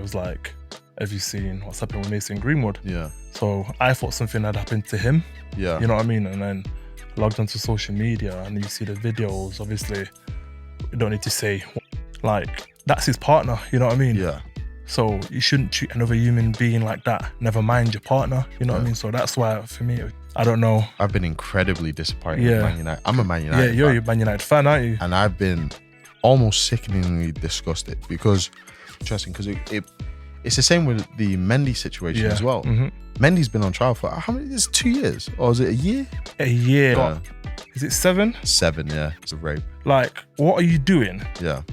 was like, have you seen what's happened with Mason Greenwood? Yeah. So I thought something had happened to him. Yeah. You know what I mean? And then logged onto social media and you see the videos. Obviously, you don't need to say, like, that's his partner. You know what I mean? Yeah. So you shouldn't treat another human being like that. Never mind your partner. You know what I mean? So that's why, for me, I don't know. I've been incredibly disappointed with Man United. I'm a Man United fan. Yeah, you're a Man United fan, aren't you? And I've been almost sickeningly disgusted because, interesting, because it's the same with the Mendy situation as well. Mm-hmm. Mendy's been on trial for how many? It's 2 years, or is it a year? A year. Yeah. Is it 7? 7, yeah. It's a rape. Like, what are you doing? Yeah.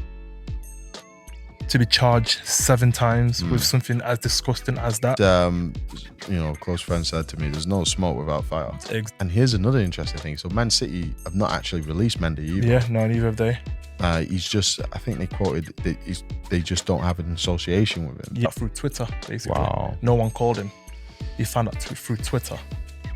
To be charged 7 times with something as disgusting as that. A close friend said to me, there's no smoke without fire. And here's another interesting thing. So Man City have not actually released Mendy either. Yeah, no, neither have they. He's just, I think they quoted, they just don't have an association with him. Yeah, through Twitter, basically. Wow. No one called him. He found out through Twitter.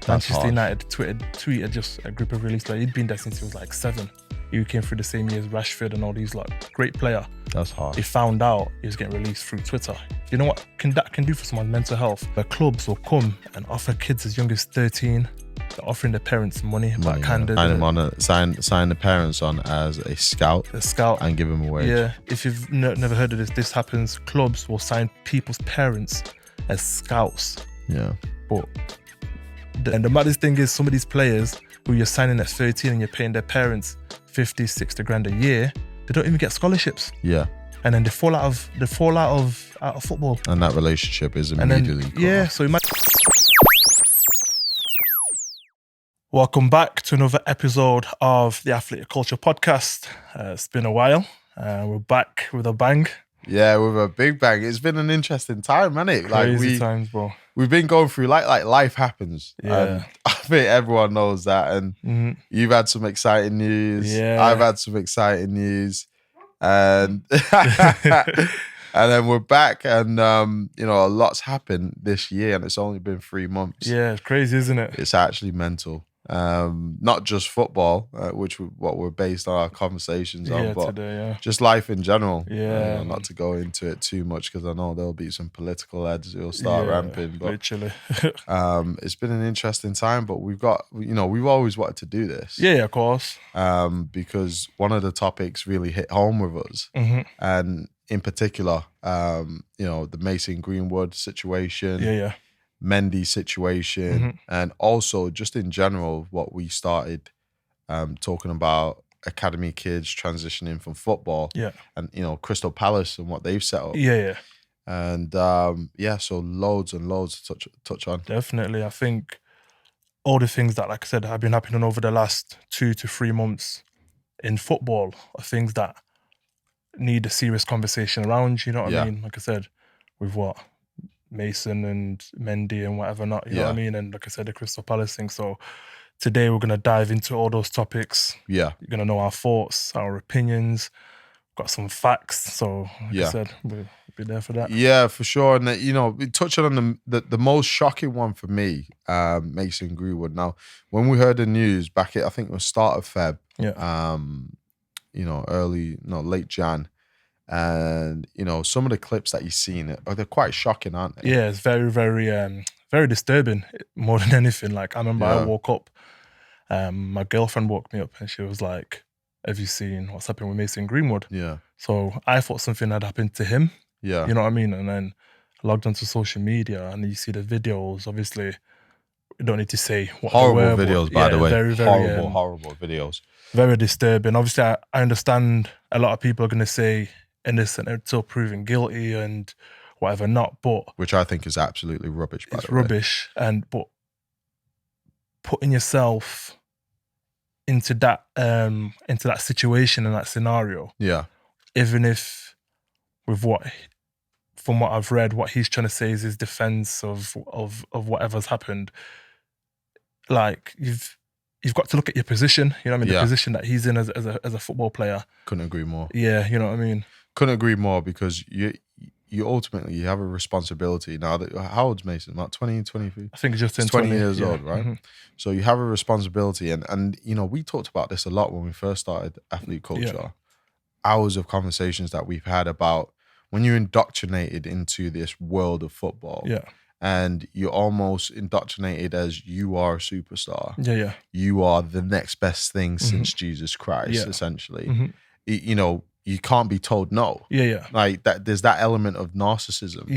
Manchester United tweeted just a group of release players. He'd been there since he was like 7. He came through the same year as Rashford and all these, like, great player. That's hard. He found out he was getting released through Twitter. You know what that can do for someone's mental health? The clubs will come and offer kids as young as 13. They're offering their parents money, but kind of sign the parents on as a scout. A scout. And give them a wage. Yeah, if you've never heard of this happens. Clubs will sign people's parents as scouts. Yeah. And the maddest thing is, some of these players who you're signing at 13 and you're paying their parents 50, 60 grand a year, they don't even get scholarships. Yeah. And then they fall out of football. And that relationship is immediately cut off. So welcome back to another episode of the Athletic Culture Podcast. It's been a while. We're back with a bang. Yeah, with a big bang. It's been an interesting time, hasn't it? Crazy times, bro. We've been going through like life happens. Yeah. And I think everyone knows that. And you've had some exciting news. Yeah. I've had some exciting news. And and then we're back, and a lot's happened this year, and it's only been 3 months. Yeah, it's crazy, isn't it? It's actually mental. Not just football, which what we're based on our conversations on, but today, just life in general. Yeah, not to go into it too much because I know there'll be some political heads who'll start ramping. But literally, it's been an interesting time. But we've always wanted to do this. Yeah, of course. Because one of the topics really hit home with us, and in particular, the Mason Greenwood situation. Yeah. Mendy situation, and also just in general what we started talking about academy kids transitioning from football, and Crystal Palace and what they've set up, and so loads and loads to touch on. Definitely. I think all the things that, like I said, have been happening over the last 2 to 3 months in football are things that need a serious conversation around, you know what I mean? Like I said, with what Mason and Mendy and whatever not, you know what I mean? And like I said, the Crystal Palace thing. So today we're going to dive into all those topics. Yeah. You're going to know our thoughts, our opinions, got some facts. So like I said, we'll be there for that. Yeah, for sure. And we touched on the most shocking one for me, Mason Greenwood. Now, when we heard the news back at, I think it was start of Feb, late Jan, and some of the clips that you've seen, they're quite shocking, aren't they? Yeah, it's very, very, very disturbing. More than anything, like I remember I woke up, my girlfriend woke me up, and she was like, "Have you seen what's happened with Mason Greenwood?" Yeah. So I thought something had happened to him. Yeah. You know what I mean? And then I logged onto social media, and you see the videos. Obviously, you don't need to say what horrible videos, by the way. Very, very horrible videos. Very disturbing. Obviously, I understand a lot of people are going to say innocent until proven guilty and whatever not, but which I think is absolutely rubbish. It's rubbish, but putting yourself into that situation and that scenario, even if from what I've read, what he's trying to say is his defense of whatever's happened. Like you've got to look at your position. You know what I mean? The position that he's in as a football player. Couldn't agree more. Yeah, you know what I mean? Couldn't agree more, because you ultimately have a responsibility now. How old's Mason? About 20, 23? I think he's just 20 years old, right? So you have a responsibility, and we talked about this a lot when we first started Athlete Culture. Hours of conversations that we've had about when you're indoctrinated into this world of football, and you're almost indoctrinated as you are a superstar. You are the next best thing since Jesus Christ, essentially. You know, you can't be told no. Like that, there's that element of narcissism.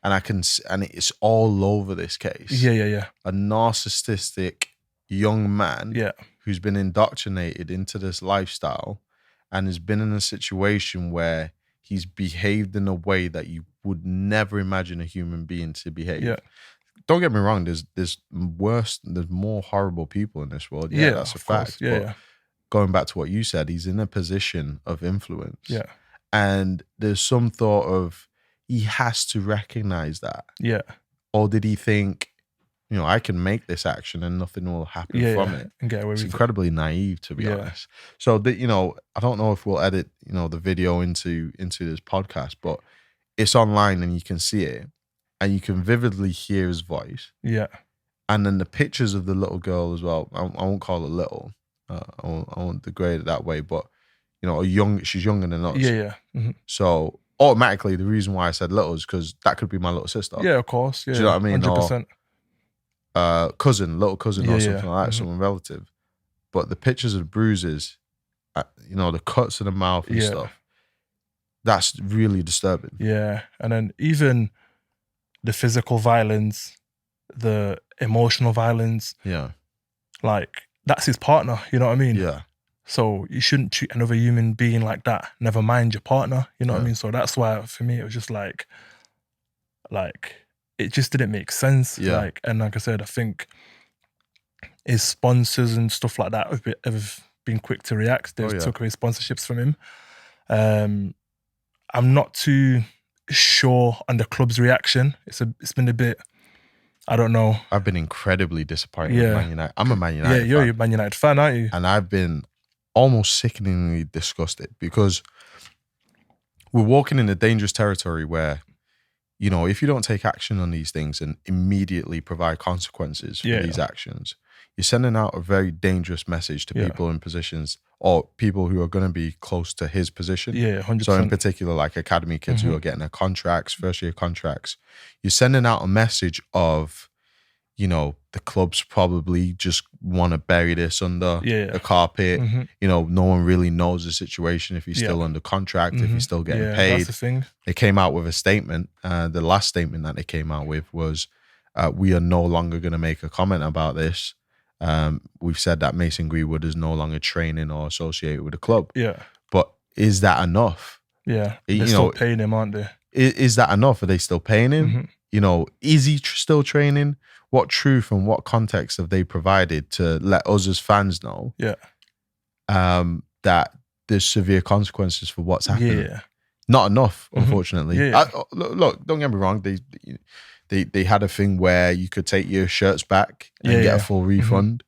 And it's all over this case. A narcissistic young man who's been indoctrinated into this lifestyle and has been in a situation where he's behaved in a way that you would never imagine a human being to behave. Don't get me wrong, there's more horrible people in this world. That's a fact. But going back to what you said, he's in a position of influence. And there's some thought of he has to recognize that. Or did he think, you know, I can make this action and nothing will happen from it? And get away it's with incredibly naive, to be honest. So, you know, I don't know if we'll edit, you know, the video into this podcast, but it's online and you can see it and you can vividly hear his voice. And then the pictures of the little girl as well. I won't call her little. I won't degrade it that way, but you know, she's younger than us. So automatically, the reason why I said little is because that could be my little sister. Of course. Do you know what I mean? 100%. Or little cousin, or something like that, someone relative. But the pictures of the bruises, you know, the cuts in the mouth and stuff, that's really disturbing. And then even the physical violence, the emotional violence. Like, that's his partner, you know what I mean? So you shouldn't treat another human being like that, never mind your partner, you know what I mean? So that's why, for me, it was just like, it just didn't make sense. And like I said, I think his sponsors and stuff like that have been quick to react. They took away sponsorships from him. I'm not too sure on the club's reaction. It's been a bit, I don't know. I've been incredibly disappointed with Man United. I'm a Man United fan. You're a Man United fan, aren't you? And I've been almost sickeningly disgusted because we're walking in a dangerous territory where, you know, if you don't take action on these things and immediately provide consequences for these actions, you're sending out a very dangerous message to people in positions or people who are going to be close to his position. 100%. So in particular, like academy kids who are getting their contracts, first year contracts, you're sending out a message of, you know, the clubs probably just want to bury this under the carpet. You know, no one really knows the situation if he's still under contract, if he's still getting paid. That's the thing. They came out with a statement. The last statement that they came out with was, we are no longer going to make a comment about this. We've said that Mason Greenwood is no longer training or associated with the club. But is that enough? They're still paying him, aren't they? Is that enough? Are they still paying him? You know, is he still training? What truth and what context have they provided to let us as fans know that there's severe consequences for what's happening? Not enough, unfortunately. Look, don't get me wrong. They had a thing where you could take your shirts back and get a full refund.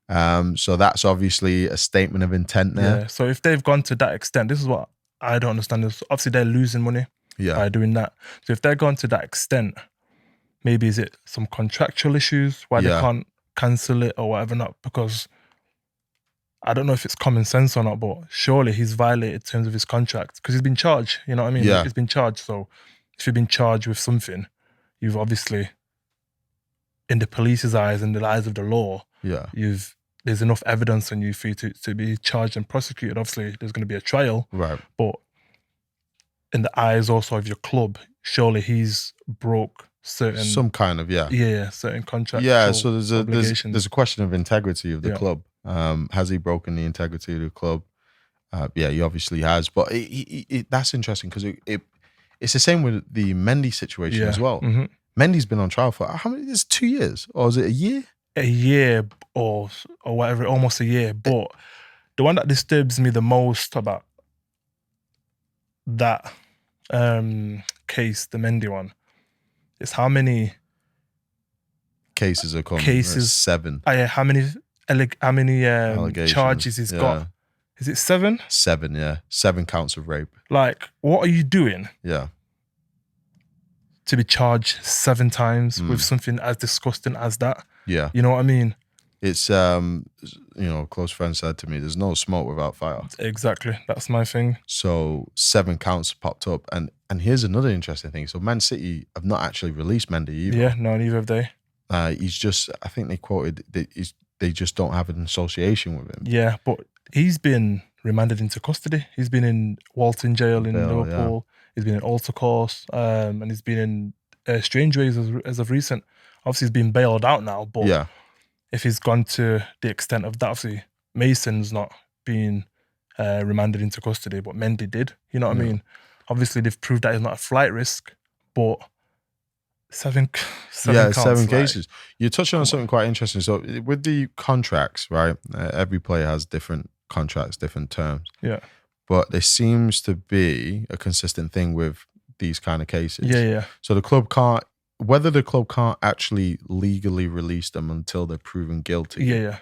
So that's obviously a statement of intent there. So if they've gone to that extent, this is what I don't understand. Is obviously they're losing money by doing that. So if they're gone to that extent, maybe is it some contractual issues why they can't cancel it or whatever not? Because I don't know if it's common sense or not, but surely he's violated terms of his contract because he's been charged. You know what I mean? He's been charged. So if you've been charged with something, you've obviously, in the police's eyes and the eyes of the law, there's enough evidence on you for you to be charged and prosecuted. Obviously, there's going to be a trial. But in the eyes also of your club, surely he's broke some kind of certain contractual so there's a question of integrity of the club. Has he broken the integrity of the club? He obviously has. But that's interesting because it's the same with the Mendy situation as well. Mendy's been on trial for how many? It's 2 years, or is it a year? A year or whatever, almost a year. But the one that disturbs me the most about that case, the Mendy one, is how many cases are coming. 7. How many charges he's got? Is it 7? 7, 7 counts of rape. Like, what are you doing? To be charged 7 times with something as disgusting as that. You know what I mean? It's a close friend said to me, "There's no smoke without fire." Exactly, that's my thing. So 7 counts popped up, and here's another interesting thing. So Man City have not actually released Mendy either. Yeah, no, neither have they. He's just, I think they quoted they just don't have an association with him. Yeah, but he's been remanded into custody. He's been in Walton Jail in Liverpool. Yeah. He's been in Alter Course, and he's been in Strangeways as of recent. Obviously, he's been bailed out now, but if he's gone to the extent of that, obviously, Mason's not being remanded into custody, but Mendy did. You know what I mean? Obviously, they've proved that he's not a flight risk, but seven counts, 7 cases. You're touching on something quite interesting. So with the contracts, right? Every player has different contracts, different terms. Yeah. But there seems to be a consistent thing with these kind of cases. Yeah. So the club can't actually legally release them until they're proven guilty. Yeah.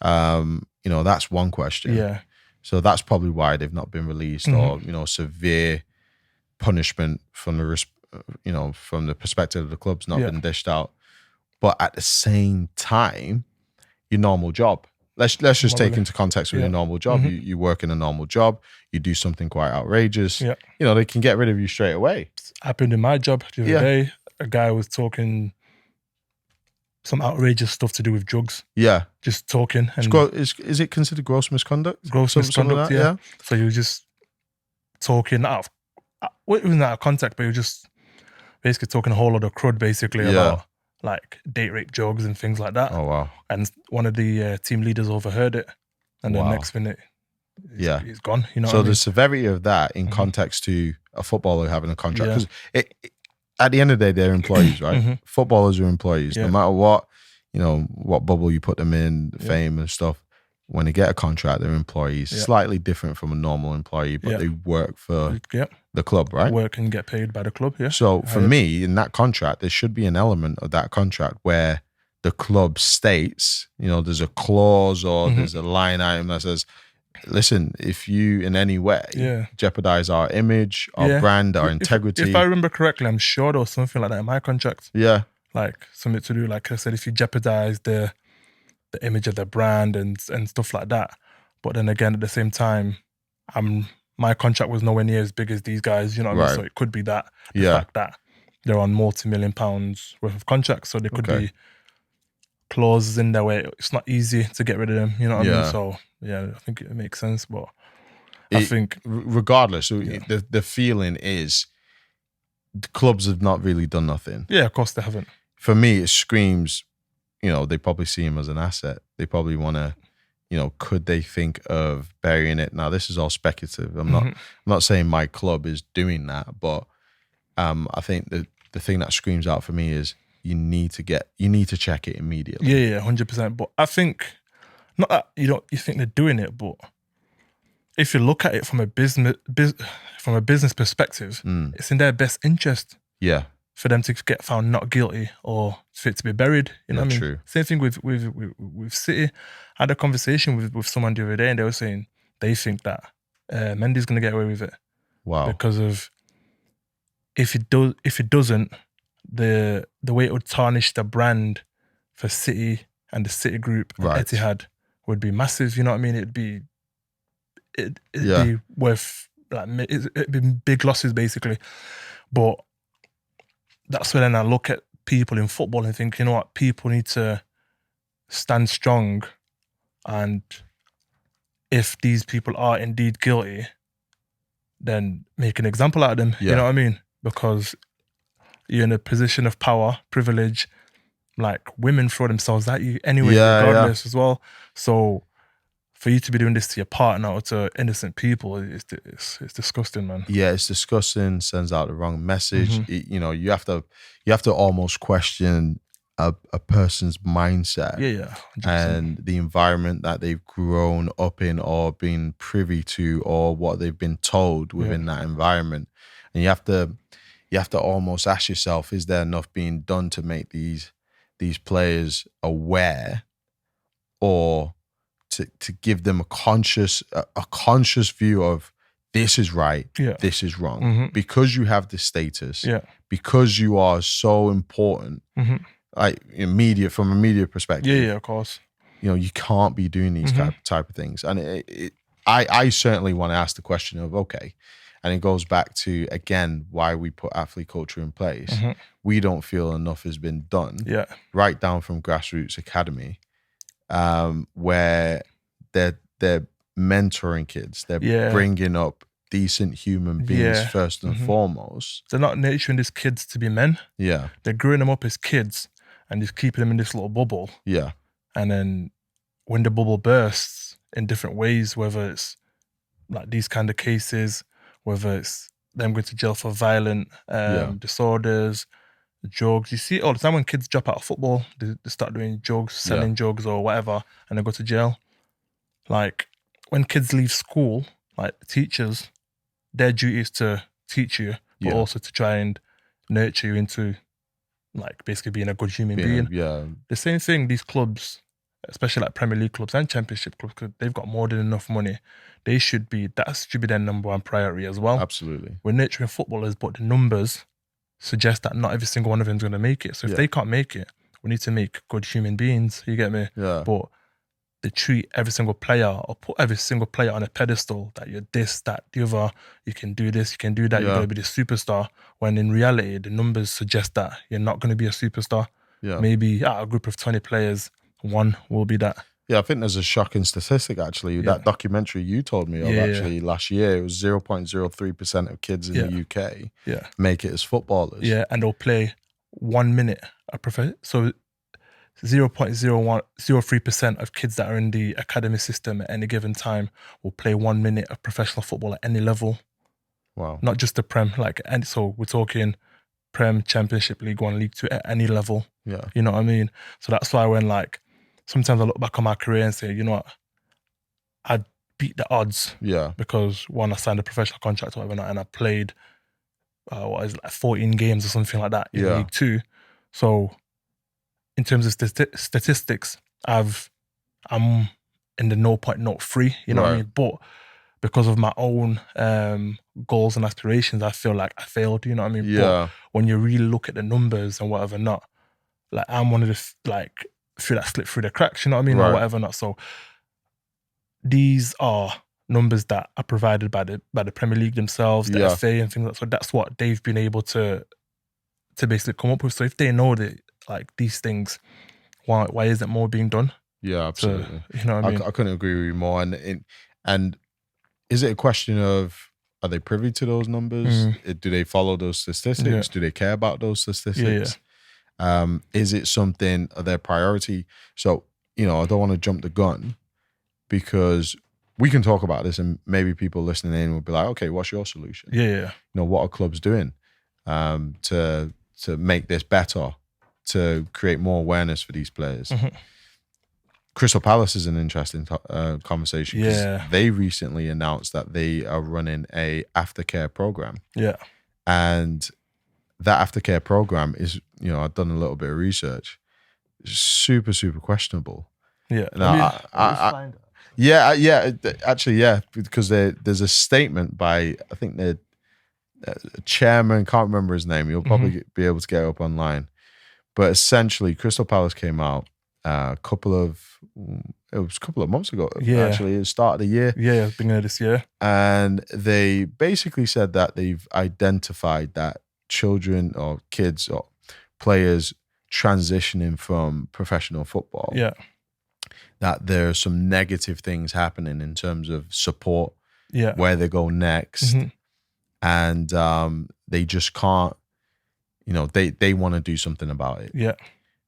That's one question. Yeah. So that's probably why they've not been released, or severe punishment from the perspective of the club's not been dished out. But at the same time, your normal job. Let's just take into context with your normal job. You work in a normal job. You do something quite outrageous. Yeah. They can get rid of you straight away. It's happened in my job the other day. A guy was talking some outrageous stuff to do with drugs. Yeah. Just talking. And is it considered gross misconduct? Gross misconduct, yeah. So he was just talking it wasn't out of contact, but he was just basically talking a whole lot of crud basically about like date rape drugs and things like that. Oh, wow. And one of the team leaders overheard it. And the next minute, he's gone. You know so the severity of that in context to a footballer having a contract. Because at the end of the day, they're employees, right? Footballers are employees. No matter what, what bubble you put them in, fame and stuff. When they get a contract, they're employees. Slightly different from a normal employee, but they work for the club, right? Work and get paid by the club, yeah. So for me, in that contract, there should be an element of that contract where the club states, there's a clause or there's a line item that says, listen, if you in any way jeopardize our image, our brand, our integrity. If I remember correctly, I'm sure there was something like that in my contract. Yeah. Like something to do, like I said, if you jeopardize the image of the brand and stuff like that. But then again, at the same time, my contract was nowhere near as big as these guys, you know what I mean? So it could be that the fact that they're on multi-million pounds worth of contracts. So there could be clauses in there where it's not easy to get rid of them, you know what I mean? So I think it makes sense. But I think regardless, the feeling is the clubs have not really done nothing. Yeah, of course they haven't. For me, it screams, they probably see him as an asset. They probably want to, could they think of burying it? Now, this is all speculative. I'm not saying my club is doing that, but I think the thing that screams out for me is you need to check it immediately. Yeah, 100%. But I think not that you think they're doing it, but if you look at it from a business perspective, it's in their best interest. Yeah. For them to get found not guilty or for it to be buried. You know what I mean? True. Same thing with City. I had a conversation with someone the other day and they were saying they think that Mendy's going to get away with it. Wow. Because of if it doesn't, the way it would tarnish the brand for City and the City group and Etihad would be massive. You know what I mean? It'd be worth it'd be big losses basically. But that's when I look at people in football and think, you know what, people need to stand strong, and if these people are indeed guilty, then make an example out of them. You know what I mean? Because you're in a position of power, privilege, like women throw themselves at you anyway, regardless as well. So for you to be doing this to your partner or to innocent people, it's disgusting, man. Yeah, it's disgusting. Sends out the wrong message. You have to almost question a person's mindset. Yeah, 100%. And the environment that they've grown up in or been privy to or what they've been told within that environment. And you have to almost ask yourself, is there enough being done to make these players aware, or to give them a conscious view of this is right, this is wrong. Because you have this status, because you are so important, like from a media perspective. Yeah, of course. you can't be doing these type of things. And I certainly want to ask the question of, okay, and it goes back to, again, why we put athlete culture in place. We don't feel enough has been done, right down from grassroots academy, where they're mentoring kids. They're bringing up decent human beings first and foremost. They're not nurturing these kids to be men. Yeah. They're growing them up as kids and just keeping them in this little bubble. Yeah. And then when the bubble bursts in different ways, whether it's like these kind of cases, whether it's them going to jail for violent disorders, drugs. You see it all the time when kids drop out of football, they start doing drugs, selling drugs or whatever, and they go to jail. Like when kids leave school, like teachers, their duty is to teach you, but also to try and nurture you into like basically being a good human being. Yeah. The same thing, these clubs, especially like Premier League clubs and Championship clubs, because they've got more than enough money. That should be their number one priority as well. Absolutely. We're nurturing footballers, but the numbers suggest that not every single one of them is going to make it. So if they can't make it, we need to make good human beings. You get me? Yeah. But they treat every single player or put every single player on a pedestal that you're this, that, the other, you can do this, you can do that, you're going to be the superstar. When in reality, the numbers suggest that you're not going to be a superstar. Yeah. Maybe out of a group of 20 players, one will be that. Yeah, I think there's a shocking statistic actually. That documentary you told me of last year, it was 0.03% of kids in the UK make it as footballers. Yeah, and they'll play 1 minute so 0.03% of kids that are in the academy system at any given time will play 1 minute of professional football at any level. Wow. Not just the Prem, and so we're talking Prem, Championship, League 1, League 2, at any level. Yeah. You know what I mean? So that's why when sometimes I look back on my career and say, you know what, I beat the odds. Yeah. Because one, I signed a professional contract or whatever, and I played 14 games or something like that in League 2. So in terms of statistics, I'm in the 0.03, you know what I mean? But because of my own goals and aspirations, I feel like I failed, you know what I mean? Yeah. But when you really look at the numbers and whatever not, I'm one of the few that slipped through the cracks, you know what I mean? Or whatever not. So these are numbers that are provided by the Premier League themselves, the FA and things like that. So that's what they've been able to basically come up with. So if they know that these things, why isn't more being done? Yeah, absolutely. So, you know what I mean? I couldn't agree with you more. And is it a question of, are they privy to those numbers? Do they follow those statistics? Do they care about those statistics? Is it something of their priority? So, I don't want to jump the gun, because we can talk about this and maybe people listening in will be like, okay, what's your solution? Yeah. What are clubs doing to make this better, to create more awareness for these players? Crystal Palace is an interesting conversation, because they recently announced that they are running a Aftercare program. Yeah. And that Aftercare program is, I've done a little bit of research, super, super questionable. Yeah. Actually, because there's a statement by, I think the chairman, can't remember his name, you'll probably be able to get it up online. But essentially, Crystal Palace came out a couple of months ago, actually, at the start of the year. Yeah, beginning of this year. And they basically said that they've identified that children or kids or players transitioning from professional football, that there are some negative things happening in terms of support, where they go next. And they just can't, they want to do something about it. Yeah.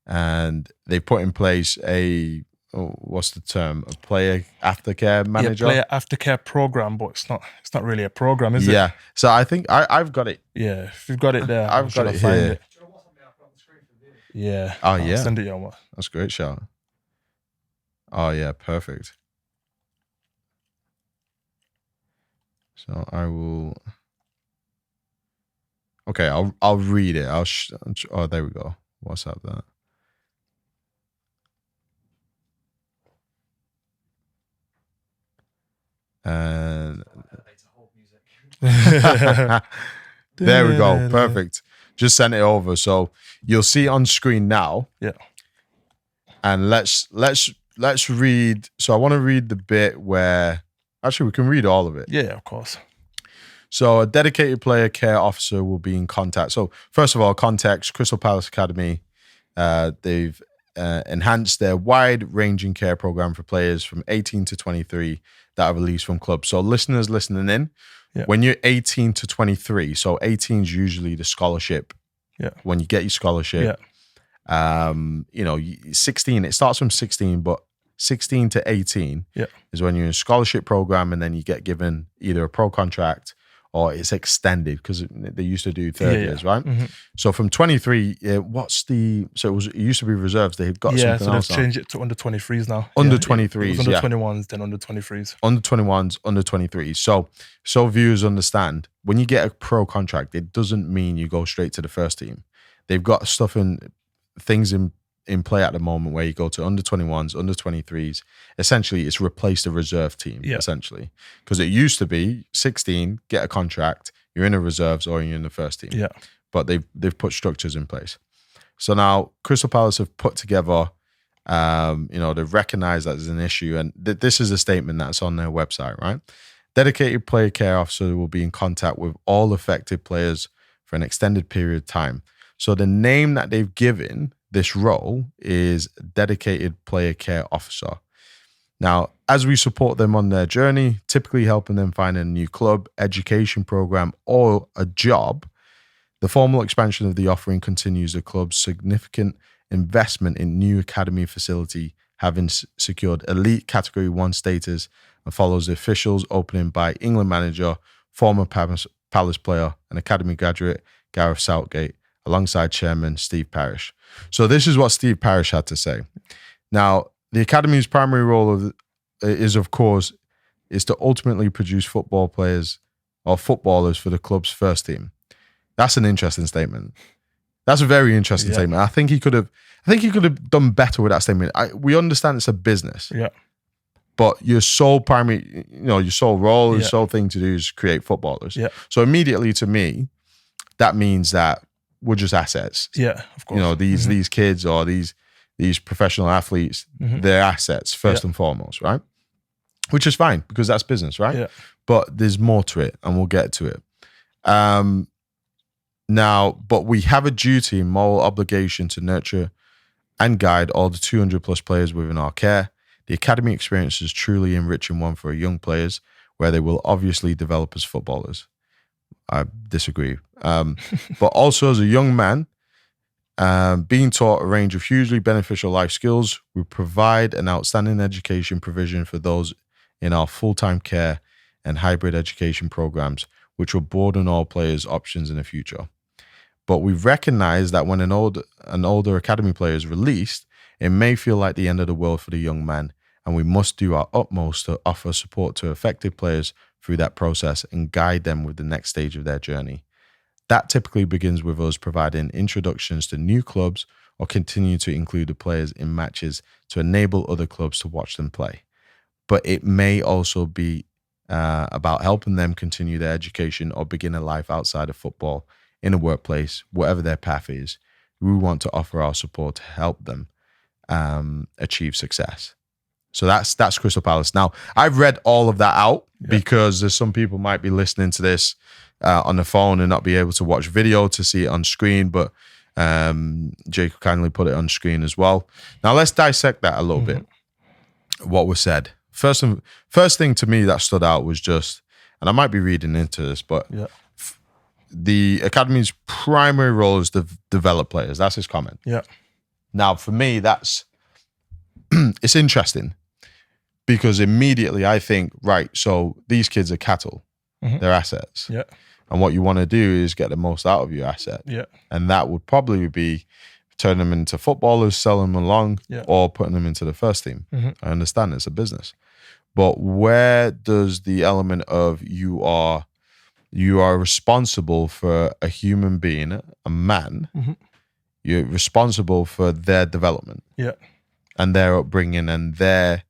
And they put in place a player aftercare manager? Player aftercare program, but it's not really a program, is it? Yeah. So I think I've got it. Yeah, if you've got it there, I've got it here. Yeah. Oh, yeah. I'll send it on. That's a great shout. Oh, yeah, perfect. So I will. Okay, I'll read it. Oh, there we go. What's up that? And there we go. Perfect. Just send it over. So you'll see it on screen now. Yeah. And let's let's read. So I want to read the bit where, actually, we can read all of it. Yeah, of course. So a dedicated player care officer will be in contact. So first of all, context, Crystal Palace Academy, they've enhanced their wide-ranging care program for players from 18 to 23 that are released from clubs. So listeners listening in, when you're 18 to 23, so 18 is usually the scholarship. Yeah. When you get your scholarship, 16, it starts from 16, but 16 to 18 is when you're in a scholarship program, and then you get given either a pro contract or it's extended, because they used to do third years, right? Mm-hmm. So from 23, it used to be reserves. They've got something else. They've changed it to under 23s now. Under 23s, under 21s, then under 23s. Under 21s, under 23s. So viewers understand, when you get a pro contract, it doesn't mean you go straight to the first team. They've got things in play at the moment where you go to under 21s, under 23s. Essentially, it's replaced a reserve team, essentially. Because it used to be 16, get a contract, you're in the reserves or you're in the first team. Yeah. But they've put structures in place. So now Crystal Palace have put together, they've recognized that there's an issue. And this is a statement that's on their website, right? Dedicated player care officer will be in contact with all affected players for an extended period of time. So the name that they've given this role is dedicated player care officer. Now, as we support them on their journey, typically helping them find a new club, education program, or a job, the formal expansion of the offering continues the club's significant investment in new academy facility, having secured elite Category 1 status, and follows the officials opening by England manager, former Palace player, and academy graduate Gareth Southgate, alongside chairman Steve Parish. So this is what Steve Parish had to say. Now, the academy's primary role is to ultimately produce football players or footballers for the club's first team. That's an interesting statement. That's a very interesting statement. I think he could have done better with that statement. We understand it's a business. Yeah. But your sole primary, your sole role, your sole thing to do is create footballers. Yeah. So immediately to me, that means that we're just assets. Yeah, of course. These kids or these professional athletes, they're assets first and foremost, right? Which is fine, because that's business, right? Yeah. But there's more to it, and we'll get to it. But we have a duty and moral obligation to nurture and guide all the 200 plus players within our care. The academy experience is truly enriching one for young players, where they will obviously develop as footballers. I disagree. But also as a young man, being taught a range of hugely beneficial life skills, we provide an outstanding education provision for those in our full-time care and hybrid education programs, which will broaden all players' options in the future. But we recognize that when an older academy player is released, it may feel like the end of the world for the young man, and we must do our utmost to offer support to affected players through that process and guide them with the next stage of their journey. That typically begins with us providing introductions to new clubs or continue to include the players in matches to enable other clubs to watch them play. But it may also be about helping them continue their education or begin a life outside of football, in a workplace, whatever their path is. We want to offer our support to help them achieve success. So that's Crystal Palace. Now, I've read all of that out because there's some people might be listening to this on the phone and not be able to watch video to see it on screen, but Jacob kindly put it on screen as well. Now, let's dissect that a little bit, what was said. First thing to me that stood out was just, and I might be reading into this, but the academy's primary role is to develop players. That's his comment. Yeah. Now, for me, that's it's interesting, because immediately I think, right, so these kids are cattle. They're assets. Yeah. And what you want to do is get the most out of your asset. Yeah. And that would probably be turn them into footballers, sell them along, or putting them into the first team. I understand it's a business. But where does the element of you are responsible for a human being, a man, you're responsible for their development and their upbringing and their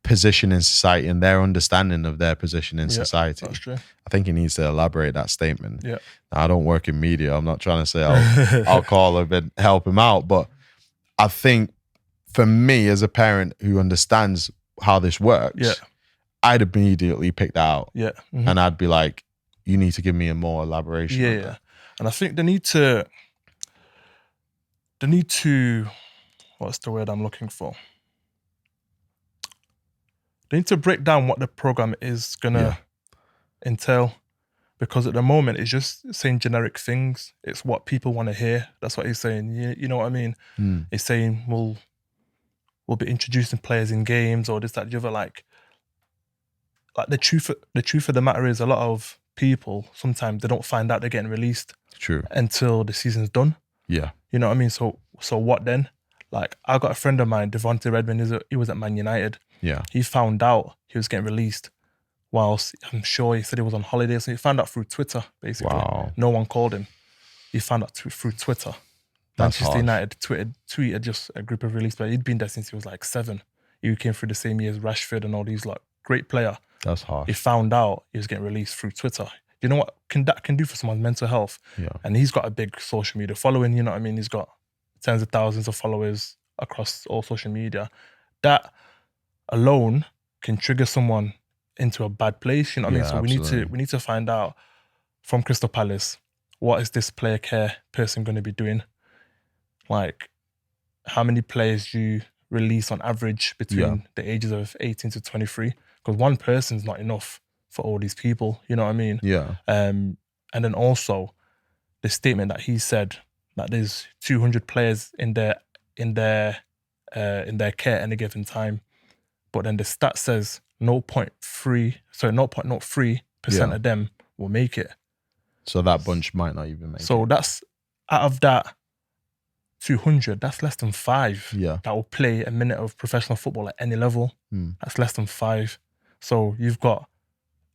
position in society and their understanding of their position in society. That's true. I think he needs to elaborate that statement. Yeah. Now, I don't work in media. I'm not trying to say I'll call him and help him out, but I think for me as a parent who understands how this works, I'd immediately pick that out. Yeah. And I'd be like, you need to give me a more elaboration on that. And I think they need to, what's the word I'm looking for? They need to break down what the program is gonna entail, because at the moment it's just saying generic things. It's what people want to hear. That's what he's saying. You know what I mean? He's saying we'll be introducing players in games or this, that, the other. Like the truth of the matter is, a lot of people sometimes they don't find out they're getting released until the season's done. Yeah. You know what I mean? So what then? Like, I got a friend of mine, Devontae Redmond, he was at Man United. Yeah. He found out he was getting released whilst, I'm sure he said he was on holiday. So he found out through Twitter, basically. Wow. No one called him. He found out through Twitter. That's Manchester United tweeted just a group of released players. He'd been there since he was like 7. He came through the same year as Rashford and all these, like, great player. That's harsh. He found out he was getting released through Twitter. You know what that can do for someone's mental health? Yeah. And he's got a big social media following, you know what I mean? He's got tens of thousands of followers across all social media. That alone can trigger someone into a bad place, you know what I mean? So we need to find out from Crystal Palace, what is this player care person going to be doing? Like, how many players do you release on average between the ages of 18 to 23? Because one person's not enough for all these people, you know what I mean? Yeah. And then also the statement that he said that there's 200 players in their care at any given time, but then the stat says 0.03% of them will make it. So that bunch might not even make it. So that's, out of that 200, that's less than 5 that will play a minute of professional football at any level. That's less than 5. So you've got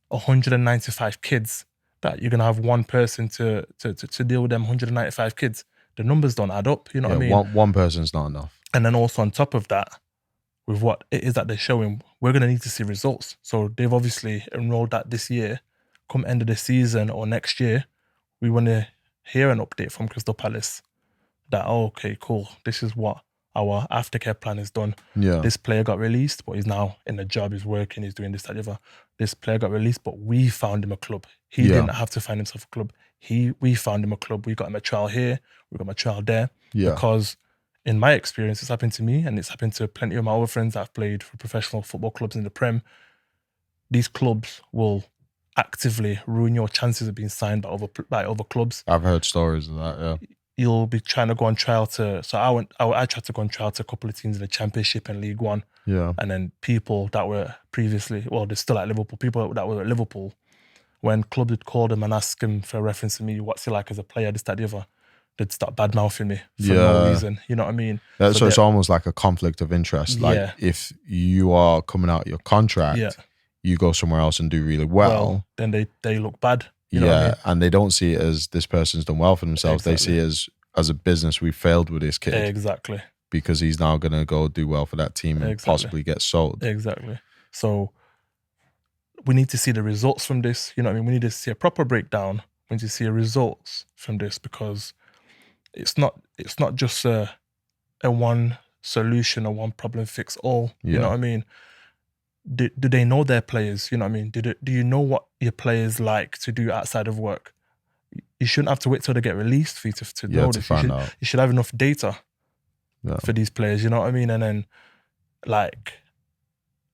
195 kids that you're gonna have one person to deal with them 195 kids. The numbers don't add up, you know what I mean? One person's not enough. And then also on top of that, with what it is that they're showing, we're gonna need to see results. So they've obviously enrolled that this year. Come end of the season or next year, we want to hear an update from Crystal Palace that, oh, okay, cool, this is what our aftercare plan is done. Yeah. This player got released, but he's now in a job, he's working, he's doing this, that, the other. This player got released, but we found him a club. He didn't have to find himself a club. We found him a club. We got him a trial here, we got him a trial there. Yeah. Because in my experience, it's happened to me and it's happened to plenty of my other friends that have played for professional football clubs in the Prem. These clubs will actively ruin your chances of being signed by other clubs. I've heard stories of that, yeah. You'll be trying to go on trial I tried to go on trial to a couple of teams in the Championship and League One. Yeah. And then people that were previously, well, they're still at Liverpool, people that were at Liverpool, when clubs would call them and ask him for a reference to me, what's he like as a player, this, that, the other, they'd start bad-mouthing me for no reason. You know what I mean? So it's almost like a conflict of interest. Like, if you are coming out your contract, you go somewhere else and do really well, then they look bad. You know what I mean? And they don't see it as this person's done well for themselves. Exactly. They see it as a business, we failed with this kid. Exactly. Because he's now going to go do well for that team and possibly get sold. Exactly. So we need to see the results from this. You know what I mean? We need to see a proper breakdown. We need to see results from this, because it's not just a one solution or one problem fix all. You know what I mean? Do they know their players? You know what I mean? Do you know what your players like to do outside of work? You shouldn't have to wait till they get released for you to know this. You should have enough data for these players, you know what I mean? And then, like,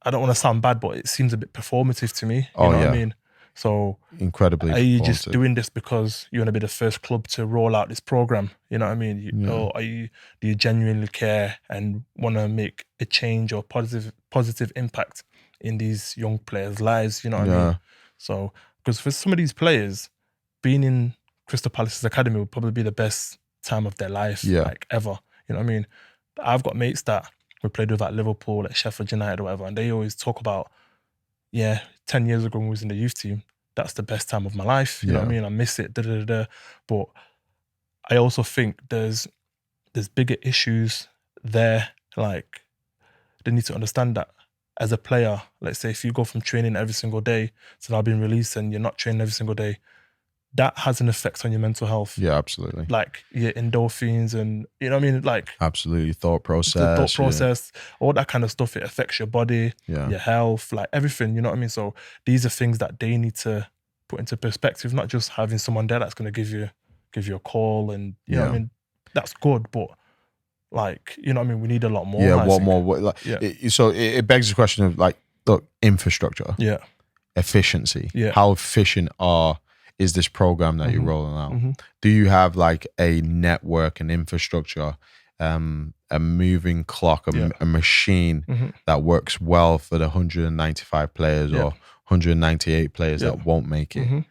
I don't want to sound bad, but it seems a bit performative to me. You know what I mean? So incredibly. Are you just doing this because you want to be the first club to roll out this program? You know what I mean? Or do you genuinely care and want to make a change or positive impact in these young players' lives? You know what I mean? So, because for some of these players, being in Crystal Palace's academy would probably be the best time of their life, like ever. You know what I mean? I've got mates that we played with at Liverpool, at Sheffield United or whatever, and they always talk about, 10 years ago when we was in the youth team, that's the best time of my life. You know what I mean? I miss it, But I also think there's bigger issues there. Like, they need to understand that as a player, let's say if you go from training every single day to now being released and you're not training every single day, that has an effect on your mental health. Yeah, absolutely. Like your endorphins and, you know what I mean? Like absolutely thought process. The thought process, all that kind of stuff, it affects your body, your health, like everything, you know what I mean? So these are things that they need to put into perspective, not just having someone there that's going to give you a call and, you know what I mean? That's good, but like, you know what I mean? We need a lot more. Yeah, what more? Like, so it begs the question of like, look, infrastructure. Yeah. Efficiency. Yeah. How efficient is this program that you're rolling out? Do you have like a network and infrastructure, a moving clock, a machine that works well for the 195 players or 198 players that won't make it?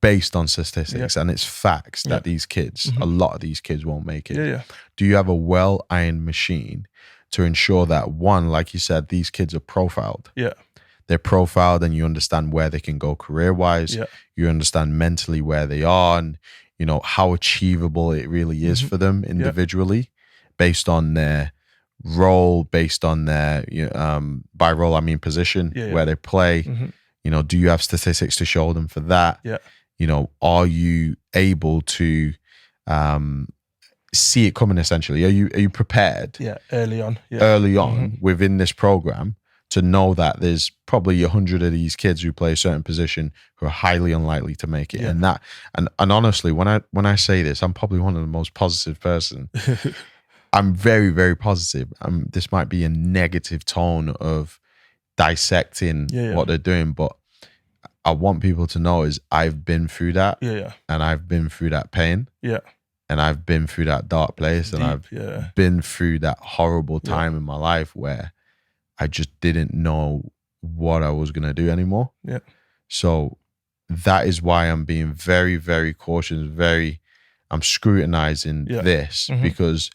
Based on statistics and it's facts that these kids, a lot of these kids won't make it. Do you have a well-ironed machine to ensure that, one, like you said, these kids are profiled? Yeah. They're profiled and you understand where they can go career-wise. Yeah. You understand mentally where they are and, you know, how achievable it really is for them individually based on their role, based on their, by role, I mean position, where they play. You know, do you have statistics to show them for that? Yeah. You know, are you able to see it coming essentially? Are you prepared? Yeah, early on. Yeah. Early on within this program to know that there's probably 100 of these kids who play a certain position who are highly unlikely to make it. And that and honestly, when I say this, I'm probably one of the most positive person. I'm very, very positive. This might be a negative tone of dissecting what they're doing, but I want people to know is I've been through that. And I've been through that pain. And I've been through that dark place. And I've been through that horrible time in my life where I just didn't know what I was going to do anymore. So that is why I'm being very, very cautious. I'm scrutinizing this because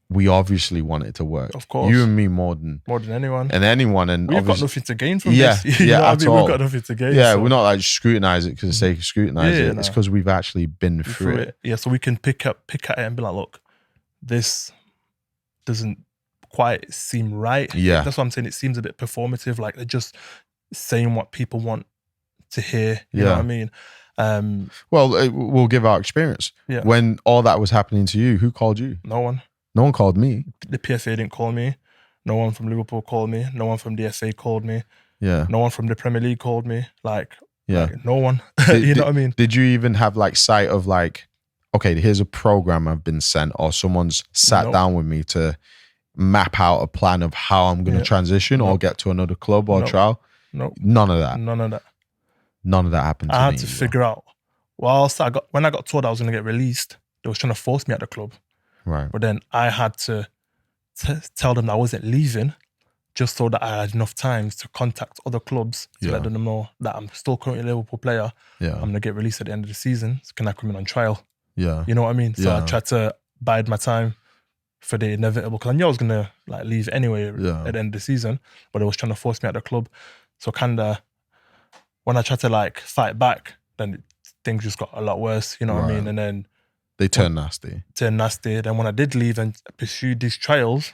we obviously want it to work. Of course. You and me more than anyone. And anyone. And we've got nothing to gain from this. You know at all. We've got nothing to gain. Yeah, so we're not like scrutinize it because the sake of scrutinize it. It's because we've actually been through it. Yeah, so we can pick at it and be like, look, this doesn't quite seem right. Yeah. That's what I'm saying. It seems a bit performative. Like they're just saying what people want to hear. You know what I mean? Well, we'll give our experience. Yeah. When all that was happening to you, who called you? No one. No one called me. The PFA didn't call me. No one from Liverpool called me. No one from the FA called me. Yeah. No one from the Premier League called me. Like no one. You know what I mean? Did you even have like sight of like, okay, here's a program I've been sent, or someone's sat down with me to map out a plan of how I'm going to transition or get to another club or trial? No. None of that. None of that. None of that happened to me. I had to figure out. When I got told I was going to get released, they was trying to force me at the club. Right. But then I had to tell them that I wasn't leaving just so that I had enough time to contact other clubs to let them know that I'm still currently a Liverpool player. Yeah. I'm going to get released at the end of the season. So can I come in on trial? Yeah. You know what I mean? So I tried to bide my time for the inevitable because I knew I was going to like leave anyway at the end of the season, but they was trying to force me at the club. So kind of when I tried to like fight back, then things just got a lot worse, you know what I mean? And then they turned nasty. Then when I did leave and pursued these trials,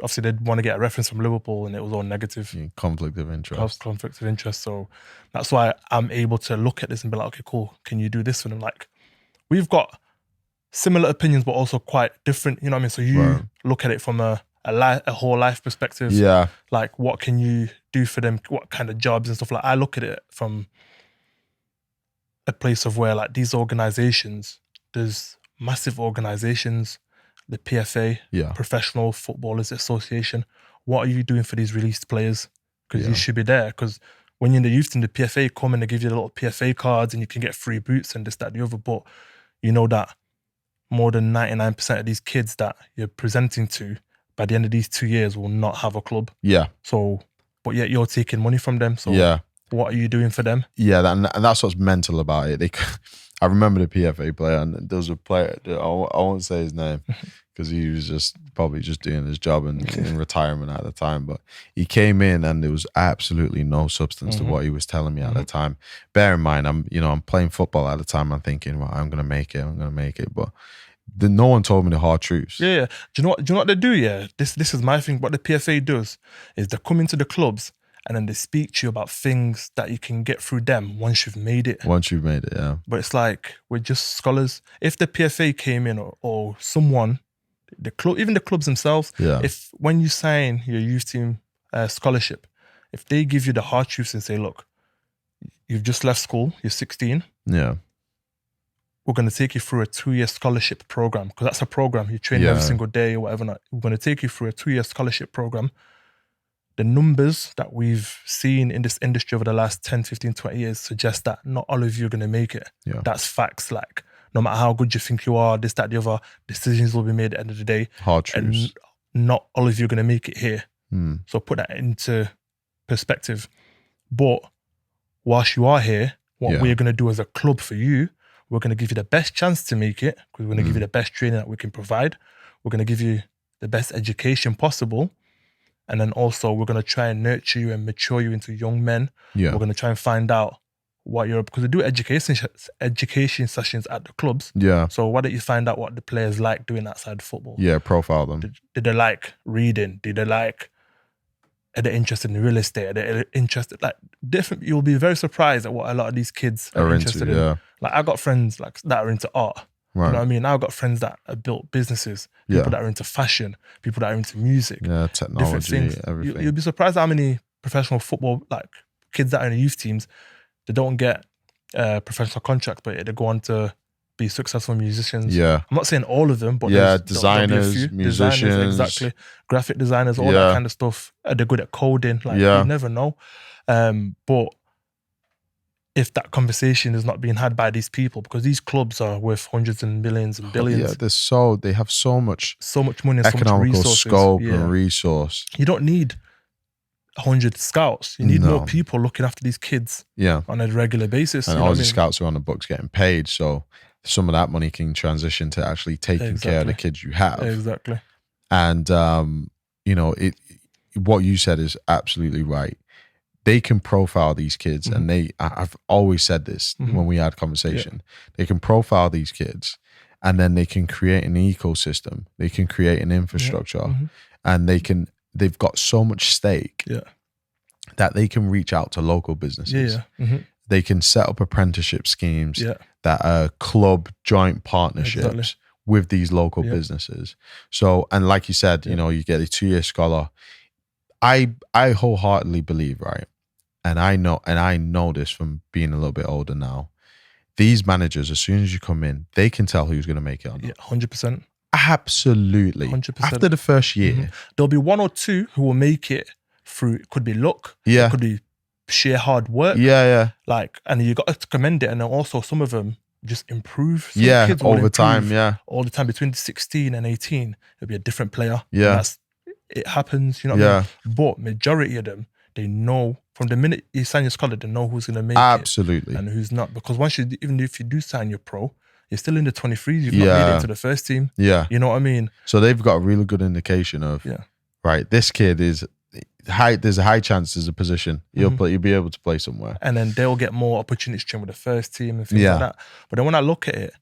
obviously they'd want to get a reference from Liverpool and it was all negative. Conflict of interest. Conflict of interest. So that's why I'm able to look at this and be like, okay, cool. Can you do this for them? Like we've got similar opinions, but also quite different. You know what I mean? So you look at it from a whole life perspective. Yeah. Like what can you do for them? What kind of jobs and stuff? Like I look at it from a place of where like these organizations, there's massive organizations, the PFA, Professional Footballers Association. What are you doing for these released players? Because you should be there. Because when you're in the youth team, the PFA come and they give you the little PFA cards and you can get free boots and this, that, the other. But you know that more than 99% of these kids that you're presenting to by the end of these 2 years will not have a club. Yeah. So, but yet you're taking money from them. So what are you doing for them? Yeah, and that's what's mental about it. I remember the PFA player, and there was a player, I won't say his name, because he was probably just doing his job in retirement at the time. But he came in and there was absolutely no substance to what he was telling me at the time. Bear in mind, I'm playing football at the time. I'm thinking, well, I'm gonna make it. But no one told me the hard truths. Yeah. Do you know what they do? Yeah, this is my thing. What the PFA does is they come into the clubs and then they speak to you about things that you can get through them once you've made it. Yeah. But it's like, we're just scholars. If the PFA came in or someone, the club, even the clubs themselves, if when you sign your youth team scholarship, if they give you the hard truths and say, look, you've just left school, you're 16. Yeah. We're going to take you through a 2-year scholarship program, because that's a program. You train every single day or whatever. We're going to take you through a 2-year scholarship program. The numbers that we've seen in this industry over the last 10, 15, 20 years suggest that not all of you are going to make it. Yeah. That's facts. Like, no matter how good you think you are, this, that, the other, decisions will be made at the end of the day. Hard truths. And not all of you are going to make it here. So put that into perspective. But whilst you are here, what we're going to do as a club for you, we're going to give you the best chance to make it, because we're going to give you the best training that we can provide. We're going to give you the best education possible. And then also we're going to try and nurture you and mature you into young men. Yeah. We're going to try and find out what you're, because we do education sessions at the clubs. Yeah. So why don't you find out what the players like doing outside football? Yeah, profile them. Did they like reading? Are they interested in real estate? Are they interested, like, different? You'll be very surprised at what a lot of these kids are interested in. Yeah. Like, I got friends like that are into art. Right. You know what I mean? I've got friends that have built businesses, people that are into fashion, people that are into music. Yeah, technology, everything. You'll be surprised how many professional football, like kids that are in the youth teams, they don't get professional contracts, but they go on to be successful musicians. Yeah. I'm not saying all of them, but designers, musicians. Exactly. Graphic designers, all that kind of stuff. They're good at coding. Like, you never know. But if that conversation is not being had by these people, because these clubs are worth hundreds and millions and billions. Yeah, they have so much money and economical so much scope and resource. You don't need 100 scouts. You need more people looking after these kids on a regular basis. And all these scouts are on the books getting paid, so some of that money can transition to actually taking care of the kids you have. Exactly. And what you said is absolutely right. They can profile these kids, and I've always said this when we had conversation. They can profile these kids, and then they can create an ecosystem. They can create an infrastructure, and they've got so much stake that they can reach out to local businesses. They can set up apprenticeship schemes that are club joint partnerships with these local businesses. So, and like you said, you get a 2-year scholar. I wholeheartedly believe, right? And I know this from being a little bit older now. These managers, as soon as you come in, they can tell who's going to make it or not. Yeah, 100%. Absolutely. 100%. After the first year. There'll be 1 or 2 who will make it through, it could be luck. Yeah. It could be sheer hard work. Yeah. Like, and you got to commend it. And then also some of them just improve. Some kids over time, all the time. Between 16 and 18, it'll be a different player. Yeah. It happens, you know what I mean? But majority of them, they know from the minute you sign your scholar, they know who's going to make it and who's not. Because even if you do sign your pro, you're still in the 23s. You've not made it into the first team. Yeah. You know what I mean? So they've got a really good indication of, right, this kid is high. There's a high chance there's a position. You'll be able to play somewhere. And then they'll get more opportunities to train with the first team and things like that. But then when I look at it,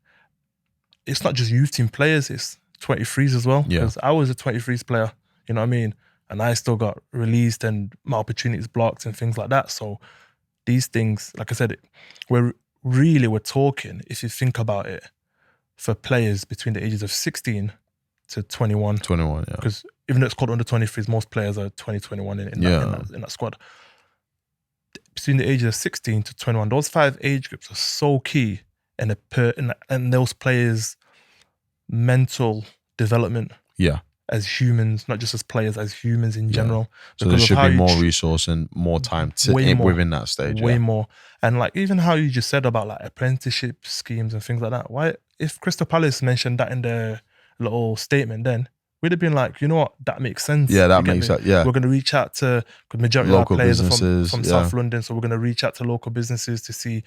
it's not just youth team players, it's 23s as well. Because I was a 23s player, you know what I mean? And I still got released and my opportunities blocked and things like that. So these things, like I said, we're talking, if you think about it, for players between the ages of 16 to 21. 21, yeah. Because even though it's called under 23s, most players are 20, 21 in that squad. Between the ages of 16 to 21, those 5 age groups are so key in those players' mental development. Yeah. As humans, not just as players, as humans in general. So there should be more resource and more time within that stage. Way more. And like even how you just said about like apprenticeship schemes and things like that. Why, if Crystal Palace mentioned that in their little statement, then we'd have been like, you know what, that makes sense. Yeah, that makes sense. Yeah. We're going to reach out to, because majority local of our players are from South yeah. London, so we're going to reach out to local businesses to see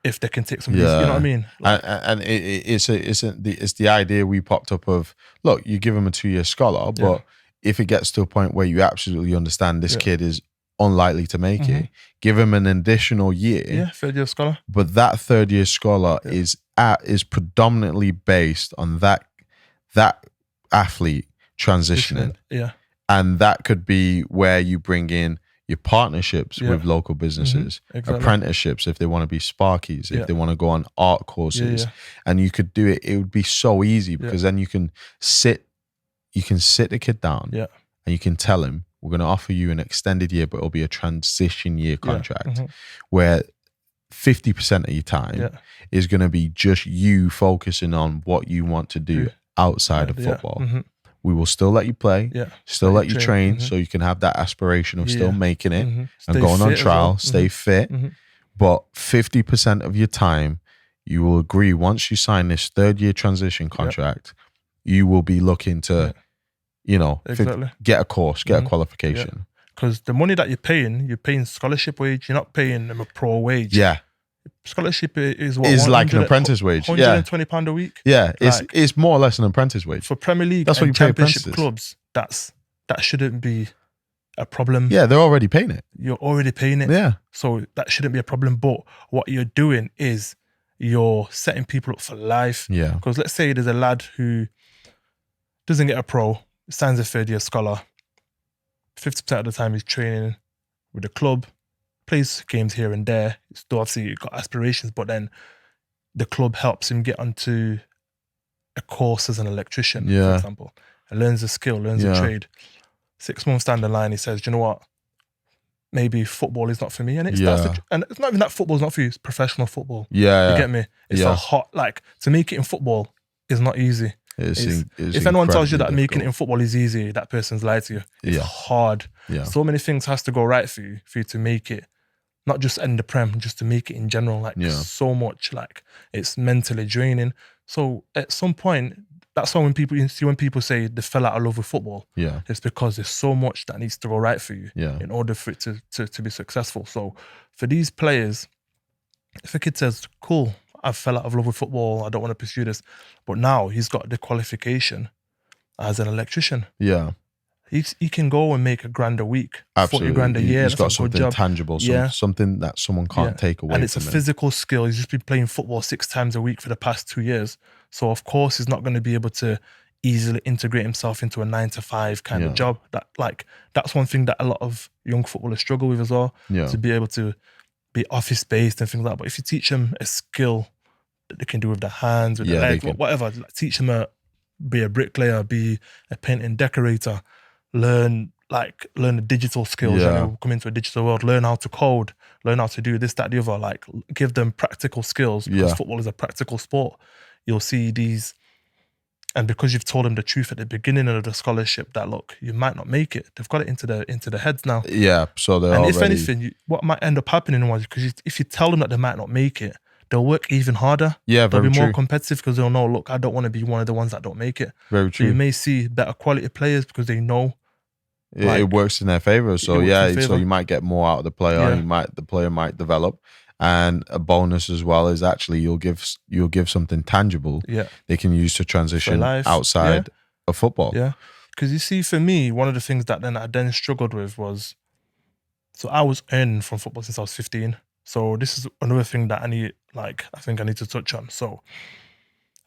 if they can take some of these, you know what I mean? Like, and it's the idea we popped up of, look, you give them a 2-year scholar, but if it gets to a point where you absolutely understand this kid is unlikely to make it, give him an additional year. Yeah, 3rd-year scholar. But that 3rd-year scholar is predominantly based on that athlete transitioning. Yeah. And that could be where you bring in your partnerships with local businesses, apprenticeships if they want to be Sparkies, if they want to go on art courses, and you could do it. It would be so easy because then you can sit the kid down and you can tell him, we're going to offer you an extended year, but it'll be a transition year contract where 50% of your time is going to be just you focusing on what you want to do outside of football. We will still let you play, still let you train, so you can have that aspiration of still making it and going on trial, stay fit. But 50% of your time, you will agree, once you sign this 3rd year transition contract, you will be looking to, get a course, get a qualification. Because the money that you're paying scholarship wage, you're not paying them a pro wage. Yeah. Scholarship is what? Is like an apprentice wage. £120 a week. Yeah, it's more or less an apprentice wage. For Premier League and Championship clubs, that shouldn't be a problem. Yeah, they're already paying it. You're already paying it. Yeah. So that shouldn't be a problem. But what you're doing is you're setting people up for life. Yeah. Because let's say there's a lad who doesn't get a pro, signs a 3rd year scholar. 50% of the time he's training with the club, plays games here and there. Still obviously got aspirations, but then the club helps him get onto a course as an electrician, for example, and learns a skill, learns a trade. 6 months down the line, he says, "Do you know what? Maybe football is not for me." And it's and it's not even that football's not for you, it's professional football. You get me? It's a hot, to make it in football is not easy. If anyone tells you that making it in football is easy, that person's lied to you. It's hard. So many things has to go right for you to make it, not just in the Prem, just to make it in general. So much, it's mentally draining. So at some point, that's why when people say they fell out of love with football, it's because there's so much that needs to go right for you in order for it to be successful. So for these players, if a kid says, cool, I fell out of love with football, I don't want to pursue this, but now he's got the qualification as an electrician. Yeah. He can go and make $1,000 a week, Absolutely. $40,000 a year. He's got something tangible, something that someone can't take away from him. And it's a physical skill. He's just been playing football 6 times a week for the past 2 years. So of course he's not going to be able to easily integrate himself into a 9-to-5 kind of job. That's one thing that a lot of young footballers struggle with as well, to be able to be office-based and things like that. But if you teach them a skill that they can do with their hands, with their legs, whatever, teach them be a bricklayer, be a painting decorator, learn the digital skills, come into a digital world, learn how to code, learn how to do this, that, the other, give them practical skills, because football is a practical sport. You'll see these, and because you've told them the truth at the beginning of the scholarship that, look, you might not make it, they've got it into their heads now. Yeah, so they're and if anything, what might end up happening was, because if you tell them that they might not make it, they'll work even harder. Yeah, they'll very be true. more competitive because they'll know, look, I don't want to be one of the ones that don't make it. Very true. So you may see better quality players because they know it works in their favor. So so you might get more out of the player. The player might develop, and a bonus as well is actually you'll give something tangible they can use to transition outside of football. Yeah, because you see, for me, one of the things that I then struggled with was, so I was earning from football since I was 15. So this is another thing that I think I need to touch on. So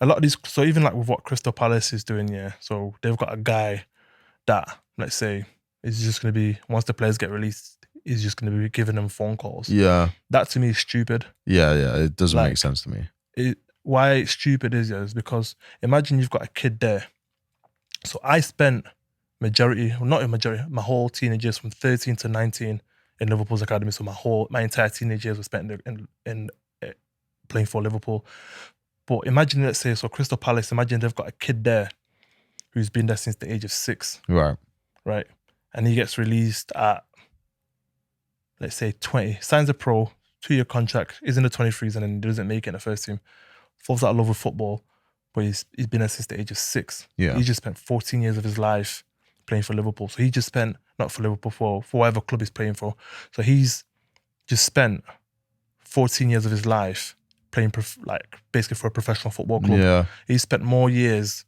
a lot of these, so even with what Crystal Palace is doing, so they've got a guy that, let's say, is just going to be, once the players get released, is just going to be giving them phone calls. Yeah. That to me is stupid. Yeah, it doesn't make sense to me. Why it's stupid is because imagine you've got a kid there. So I spent my whole teenage years from 13 to 19 in Liverpool's academy. So my entire teenage years were spent in playing for Liverpool. But imagine, let's say, so Crystal Palace, imagine they've got a kid there who's been there since the age of 6. Right. And he gets released at, let's say, 20, signs a pro, 2-year contract, is in the 23s, and then he doesn't make it in the first team. Falls out of love with football, but he's been there since the age of 6. Yeah. He just spent 14 years of his life playing for Liverpool. So he just spent, not for Liverpool, for whatever club he's playing for. So he's just spent 14 years of his life playing basically for a professional football club. Yeah. He spent more years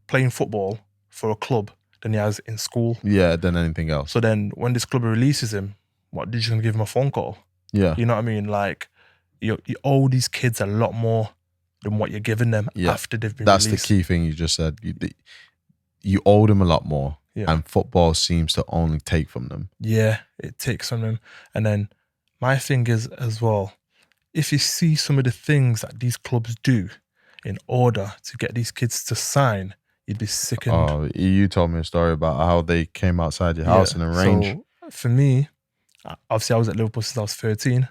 playing football for a club than he has in school. Yeah, than anything else. So then when this club releases him, what, they're just going to give him a phone call? Yeah. You know what I mean? You owe these kids a lot more than what you're giving them after they've been released. That's the key thing you just said. You owe them a lot more and football seems to only take from them. Yeah, it takes from them. And then my thing is as well, if you see some of the things that these clubs do in order to get these kids to sign, you'd be sickened. Oh, you told me a story about how they came outside your house and arranged. So for me, obviously I was at Liverpool since I was 13.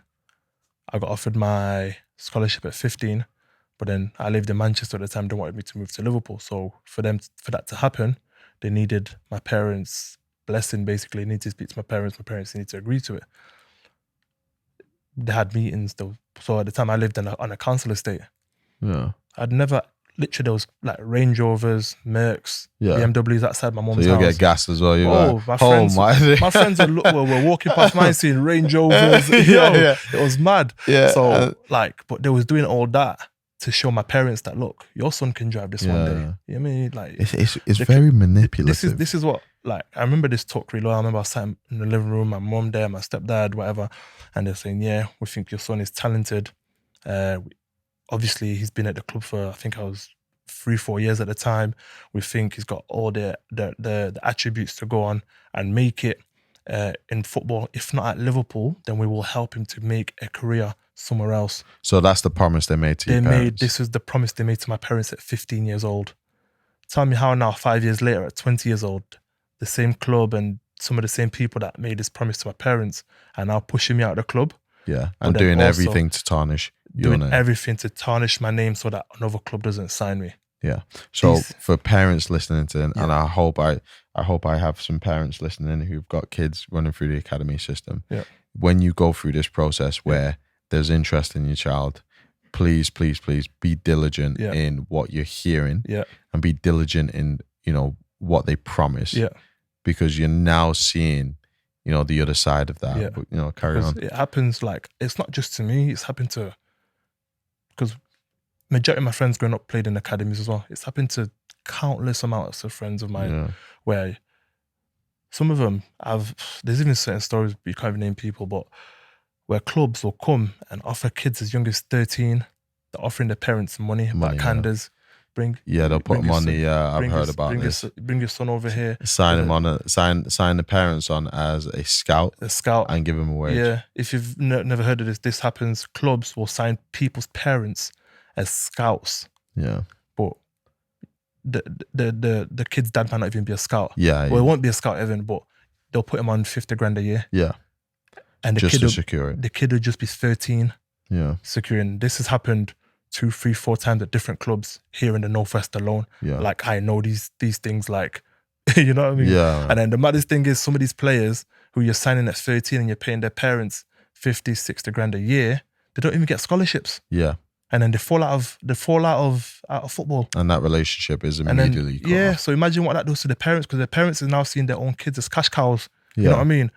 I got offered my scholarship at 15, but then I lived in Manchester at the time. They wanted me to move to Liverpool. So for that to happen, they needed my parents' blessing, basically. They needed to speak to my parents. My parents needed to agree to it. They had meetings. So at the time I lived on a council estate. Yeah. I'd never, literally there was like Range Rovers, Mercs, BMWs outside my mum's house. So you'll get gassed as well. My friends were walking past mine seeing Range Rovers. It was mad. Yeah. So but they was doing all that to show my parents that, look, your son can drive this one day. You know what I mean? Like it's very manipulative. This is what, like, I remember this talk really well. I remember I sat in the living room, my mum there, my stepdad, whatever, and they're saying, yeah, we think your son is talented. Obviously, he's been at the club for, I think I was 3-4 years at the time. We think he's got all the attributes to go on and make it in football. If not at Liverpool, then we will help him to make a career somewhere else. So that's the promise they made to your parents. This was the promise they made to my parents at 15 years old. Tell me how now, 5 years later, at 20 years old, the same club and some of the same people that made this promise to my parents are now pushing me out of the club. Yeah, and doing everything to tarnish your name. Everything to tarnish my name so that another club doesn't sign me. Yeah. So for parents listening to, and I hope I have some parents listening who've got kids running through the academy system. Yeah. When you go through this process where there's interest in your child, please be diligent in what you're hearing. Yeah. And be diligent in, what they promise. Yeah. Because you're now seeing, the other side of that. Yeah. But, carry on. It happens, like, it's not just to me, it's happened to, because majority of my friends growing up played in academies as well. It's happened to countless amounts of friends of mine where some of them there's even certain stories, you can't even name people, but where clubs will come and offer kids as young as 13, they're offering their parents money backhanders. They'll put them on the. I've heard about this. Bring your son over here. Sign him on sign the parents on as a scout. And give him a wage. Yeah, if you've never heard of this, this happens. Clubs will sign people's parents as scouts. Yeah, but the kid's dad might not even be a scout. Yeah, well, it won't be a scout even, but they'll put him on 50 grand a year. Yeah, and the just kid to secure it. The kid will just be 13. Yeah, securing. This has happened 2, 3, 4 times at different clubs here in the Northwest alone. Yeah. Like, I know these things, like, you know what I mean? Yeah. And then the maddest thing is, some of these players who you're signing at 13 and you're paying their parents 50, 60 grand a year, they don't even get scholarships. Yeah. And then they fall out of football. And that relationship is immediately cut off. So imagine what that does to the parents, because the parents are now seeing their own kids as cash cows. You know what I mean?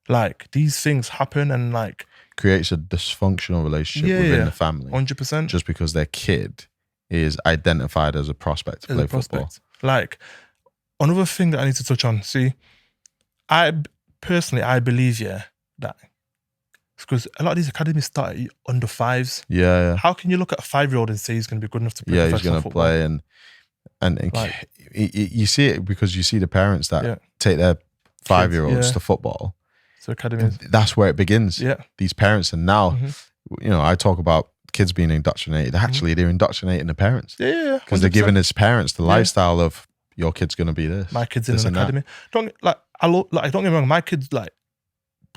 Like, these things happen and, like, creates a dysfunctional relationship within the family. 100%. Just because their kid is identified as a prospect to play football. Like, another thing that I need to touch on, see, I believe, that, because a lot of these academies start at under 5s. Yeah. How can you look at a 5-year-old and say he's going to be good enough to play professional football? Yeah, he's going to play and like, you see it because you see the parents that take their 5-year-olds to football. So academies. That's where it begins. Yeah. These parents, and now, I talk about kids being indoctrinated. Actually, they're indoctrinating the parents. Yeah. Because they're giving his parents the lifestyle of, your kid's going to be this. My kid's in an academy. Don't get me wrong, my kids, like,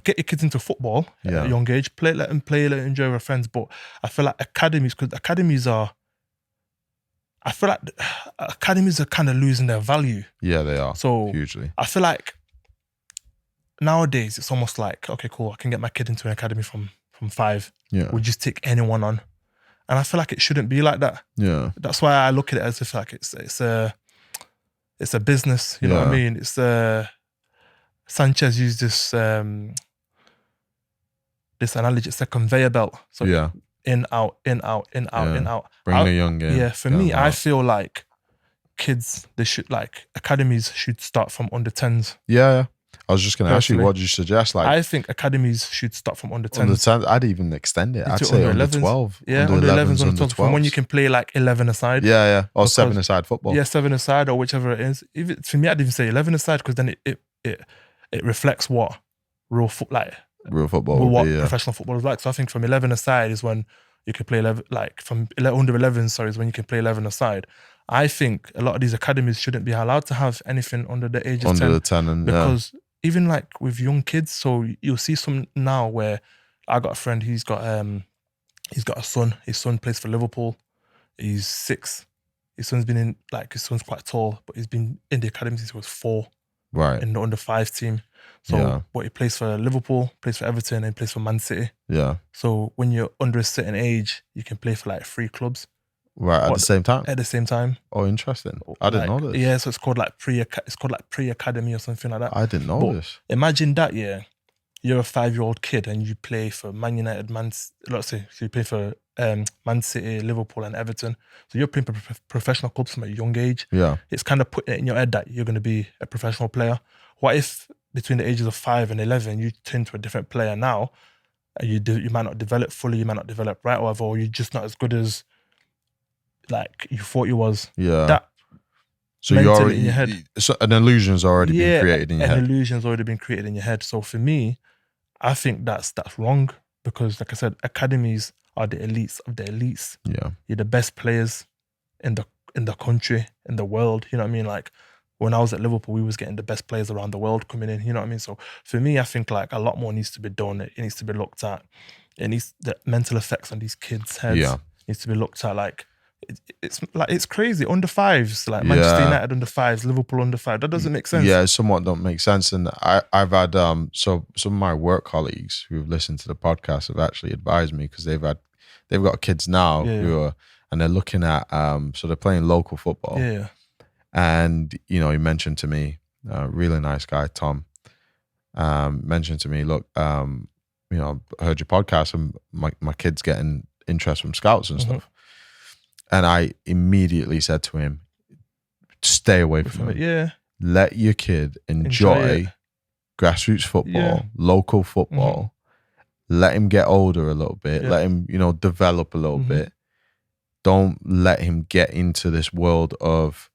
get your kids into football at a young age. Let them play, let them enjoy with friends. But I feel like academies are kind of losing their value. Yeah, they are. So hugely. I feel like nowadays it's almost like, okay, cool, I can get my kid into an academy from 5. Yeah. We'll just take anyone on. And I feel like it shouldn't be like that. Yeah. That's why I look at it as if, like, it's a business. You know what I mean? It's Sanchez used this analogy. It's a conveyor belt. So in, out, in, out, in, out, in, out. Bring the young in. Yeah, for me, I feel like kids, they should, like, academies should start from under 10s. Yeah. I was just going to ask you, what did you suggest? Like, I think academies should start from under 10s. Under 10, I'd even extend it. I'd say under 12. Yeah, under 11s, under 12s. From when you can play like 11 aside. Yeah. Or 7-a-side football. Yeah, 7-a-side or whichever it is. Even, for me, I'd even say 11-a-side because then it reflects what real football what professional football is like. So I think from 11-a-side is when you can play 11, like from under 11, sorry, is when you can play 11-a-side. I think a lot of these academies shouldn't be allowed to have anything under the age of 10. Under the 10, and because even like with young kids, so you'll see some now where I got a friend, he's got a son. His son plays for Liverpool. He's 6. His son's quite tall, but he's been in the academy since he was 4. Right. In the under 5 team. So but he plays for Liverpool, plays for Everton, and plays for Man City. Yeah. So when you're under a certain age, you can play for like 3 clubs. Right, at the same time? At the same time. Oh, interesting. I didn't know this. Yeah, so it's called like pre-academy or something like that. I didn't know this. Imagine that, yeah. You're a 5-year-old kid and you play for Man United, let's say, so you play for Man City, Liverpool and Everton. So you're playing for professional clubs from a young age. Yeah. It's kind of putting it in your head that you're going to be a professional player. What if between the ages of 5 and 11, you turn to a different player now, and you might not develop fully, you might not develop right, or you're just not as good as like you thought you was. Yeah. That so you're already in your head. So an illusion's already been created in your head. An illusion's already been created in your head. So for me, I think that's wrong because, like I said, academies are the elites of the elites. Yeah. You're the best players in the country, in the world. You know what I mean? Like when I was at Liverpool, we was getting the best players around the world coming in. You know what I mean? So for me, I think like a lot more needs to be done. It needs to be looked at. The mental effects on these kids' heads needs to be looked at. Like it's crazy. Under 5s, like Manchester United under 5s, Liverpool under 5. That doesn't make sense. Yeah, somewhat don't make sense. And I've had so some of my work colleagues who've listened to the podcast have actually advised me because they've got kids now who are, and they're looking at so they're playing local football. Yeah. And he mentioned to me, really nice guy, Tom, mentioned to me, look, I heard your podcast and my kid's getting interest from scouts and stuff. And I immediately said to him, stay away from it. Yeah. Let your kid enjoy grassroots football, local football. Let him get older a little bit. Let him, develop a little bit. Don't let him get into this world of,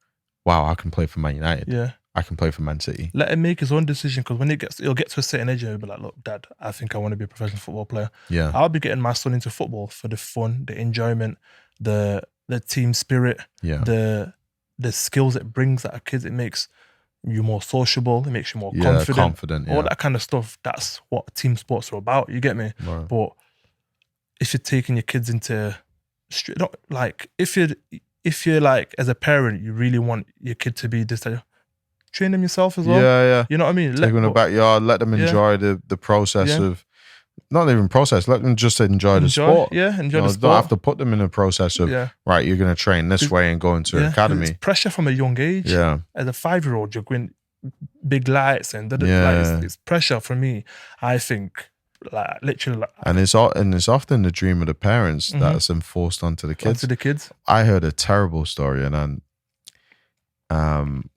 wow, I can play for Man United. Yeah. I can play for Man City. Let him make his own decision because when he'll get to a certain age and he'll be like, look, Dad, I think I want to be a professional football player. Yeah. I'll be getting my son into football for the fun, the enjoyment, the team spirit, the skills it brings that a kid. It makes you more sociable. It makes you more confident. All that kind of stuff. That's what team sports are about. You get me? Right. But if you're taking your kids into like if you're like as a parent, you really want your kid to be this. Train them yourself as well. Yeah. You know what I mean? Take them in the backyard. Let them enjoy the process of. Not even process. Let them just enjoy the sport. Yeah, enjoy the sport. Don't have to put them in a process of right. You're going to train this way and go into academy. It's pressure from a young age. Yeah. As a 5-year-old, you're going big lights and it's pressure for me. I think like literally. And it's often the dream of the parents that's enforced onto the kids. I heard a terrible story, and then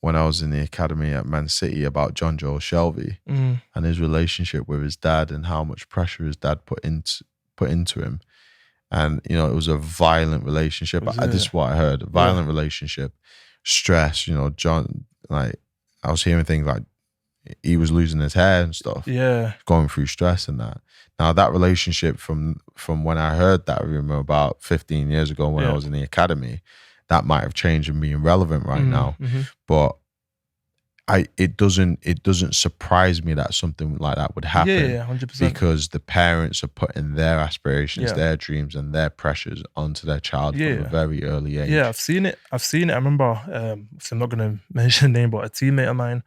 when I was in the academy at Man City about John Joe Shelby and his relationship with his dad and how much pressure his dad put into him. And, it was a violent relationship. This is what I heard. A violent relationship, stress, John, like I was hearing things like he was losing his hair and stuff. Yeah. Going through stress and that. Now that relationship from when I heard that rumor about 15 years ago when I was in the academy, that might have changed and being relevant right now. But it doesn't surprise me that something like that would happen. Yeah, 100%. Because the parents are putting their aspirations, their dreams and their pressures onto their child from a very early age. Yeah, I've seen it. I remember, so I'm not going to mention a name, but a teammate of mine,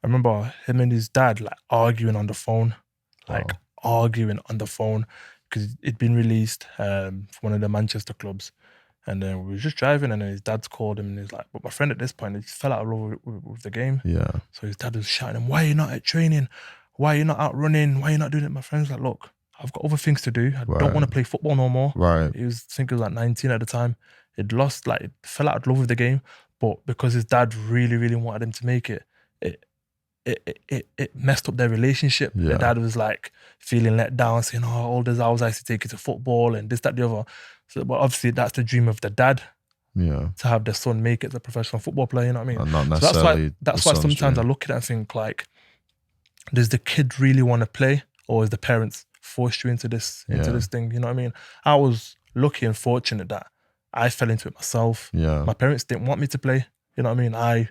I remember him and his dad like arguing on the phone. Arguing on the phone because it'd been released from one of the Manchester clubs. And then we were just driving and then his dad's called him and he's like, but my friend at this point, he fell out of love with the game. Yeah. So his dad was shouting him, why are you not at training? Why are you not out running? Why are you not doing it? My friend's like, look, I've got other things to do. I don't want to play football no more. Right. I think he was like 19 at the time. He'd fell out of love with the game. But because his dad really, really wanted him to make it, it messed up their relationship. Yeah. The dad was like feeling let down, saying, "Oh, all those hours I used to take you to football and this, that, the other." So, but obviously that's the dream of the dad. Yeah. To have their son make it as a professional football player, you know what I mean? And not necessarily. So that's why sometimes I look at it and think like, does the kid really want to play, or is the parents forced you into this thing? You know what I mean? I was lucky and fortunate that I fell into it myself. Yeah. My parents didn't want me to play. You know what I mean? I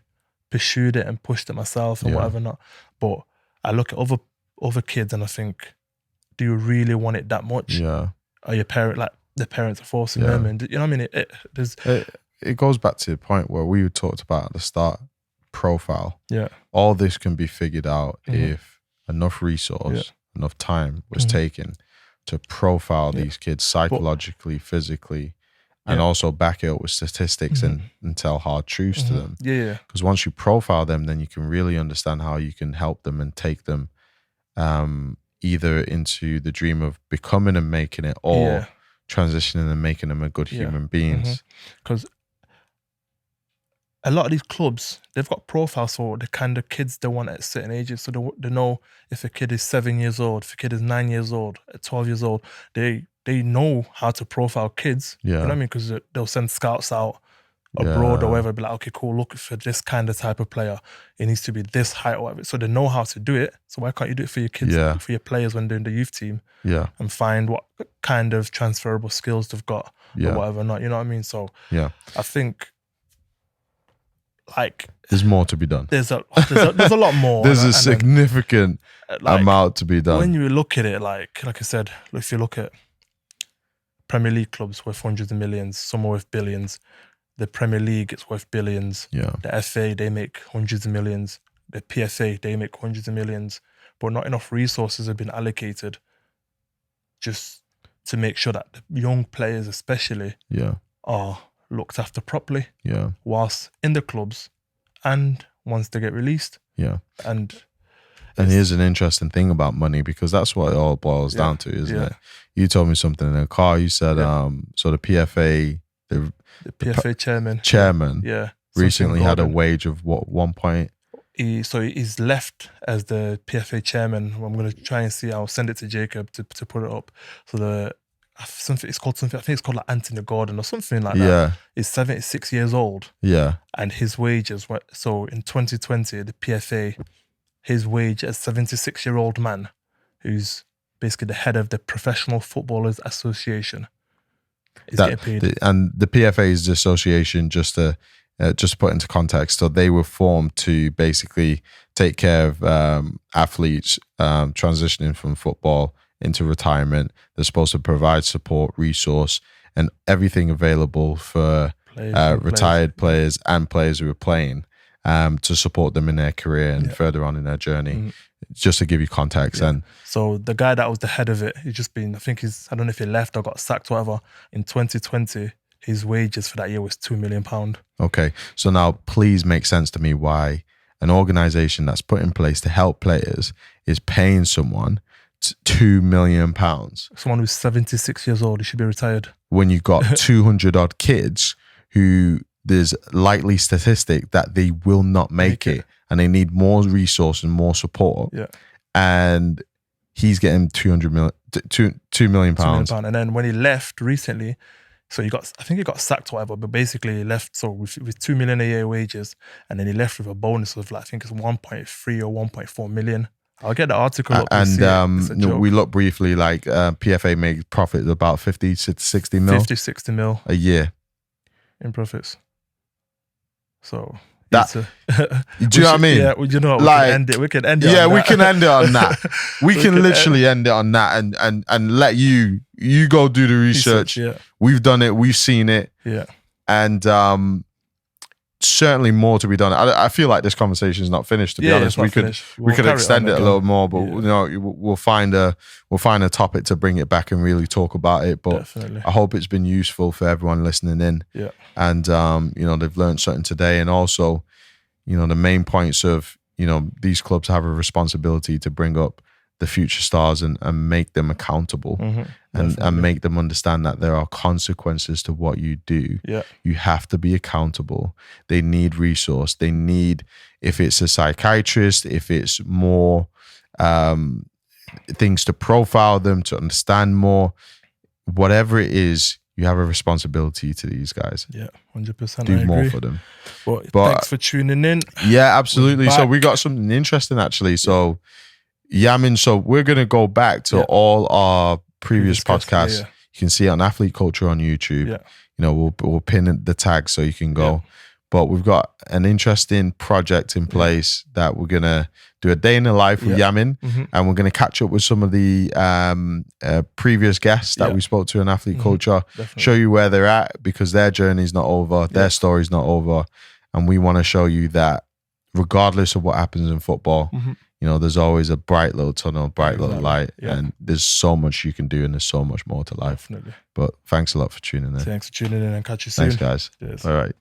pursued it and pushed it myself and whatever not. But I look at other kids and I think, do you really want it that much? Yeah. Are your the parents are forcing them, and you know what I mean? It goes back to the point where we talked about at the start, profile. Yeah. All this can be figured out if enough resource, enough time was taken to profile these kids psychologically, physically, and also back it up with statistics and tell hard truths to them. Yeah. Because once you profile them, then you can really understand how you can help them and take them either into the dream of becoming and making it, or transitioning and making them a good human beings. Because a lot of these clubs, they've got profiles for the kind of kids they want at certain ages. So they know if a kid is 7 years old, if a kid is 9 years old, at 12 years old, they know how to profile kids. Yeah. You know what I mean? Because they'll send scouts out abroad or whatever, be like, okay, cool, look for this kind of type of player. It needs to be this height or whatever. So they know how to do it. So why can't you do it for your kids, for your players when they're in the youth team? Yeah. And find what kind of transferable skills they've got or whatever not. You know what I mean? So I think like there's more to be done. There's a lot more. There's a significant amount to be done. When you look at it, like I said, if you look at Premier League clubs worth hundreds of millions, some are worth billions. The Premier League, it's worth billions. Yeah. The FA, they make hundreds of millions. The PFA, they make hundreds of millions. But not enough resources have been allocated just to make sure that the young players especially are looked after properly. Yeah. Whilst in the clubs and once they get released. Yeah. And here's an interesting thing about money, because that's what it all boils down to, isn't it? You told me something in the car. You said so the PFA, the PFA chairman recently had a wage of what, 1 point? So he's left as the PFA chairman. I'm going to try and see. I'll send it to Jacob to put it up. So it's called something. I think it's called like Anthony Gordon or something like that. Yeah. He's 76 years old. Yeah. And his wages were, so in 2020, the PFA, his wage as 76-year-old man, who's basically the head of the Professional Footballers Association, is getting paid. And the PFA is the association, just to put into context. So they were formed to basically take care of athletes transitioning from football into retirement. They're supposed to provide support, resource, and everything available for retired players and players who are playing to support them in their career and further on in their journey. Just to give you context. And so the guy that was the head of it, he's just been, I don't know if he left or got sacked or whatever. In 2020, his wages for that year was £2 million. Okay. So now please make sense to me why an organization that's put in place to help players is paying someone £2 million. Someone who's 76 years old, he should be retired. When you got 200 odd kids who there's likely statistic that they will not make it and they need more resource and more support. Yeah. And he's getting £2 million. And then when he left recently, so I think he got sacked or whatever, but basically he left with $2 million a year wages, and then he left with a bonus of I think it's 1.3 or 1.4 million. I'll get the article up and we looked briefly like PFA made profit of about 50 to 60 mil. 50-60 mil a year in profits. So do you know what I mean? Yeah, you know, we can end it. Yeah, we can end it on that. We can literally end it on that, and let you go do the research. We've done it. We've seen it. Yeah, and certainly more to be done. I feel like this conversation is not finished. To be honest, we could extend it a little more, but we'll find a topic to bring it back and really talk about it. But definitely. I hope it's been useful for everyone listening in. Yeah, and they've learned something today, and also the main points of these clubs have a responsibility to bring up the future stars and make them accountable and make them understand that there are consequences to what you do. Yeah. You have to be accountable. They need resource. They need, if it's a psychiatrist, if it's more things to profile them, to understand more, whatever it is, you have a responsibility to these guys. Yeah, 100%. Do more for them. But thanks for tuning in. Yeah, absolutely. So we got something interesting actually. So Yamin, so we're going to go back to all our previous podcasts. You can see it on Athlete Culture on YouTube. Yeah. You know, we'll pin the tag so you can go. Yeah. But we've got an interesting project in place that we're going to do a day in the life with Yamin, and we're going to catch up with some of the previous guests that we spoke to in Athlete Culture, show you where they're at, because their journey's not over, their story's not over. And we want to show you that regardless of what happens in football, you know, there's always a bright little tunnel, bright little light, and there's so much you can do and there's so much more to life. Definitely. But thanks a lot for tuning in. Thanks for tuning in, and catch you soon. Thanks, guys. Cheers. All right.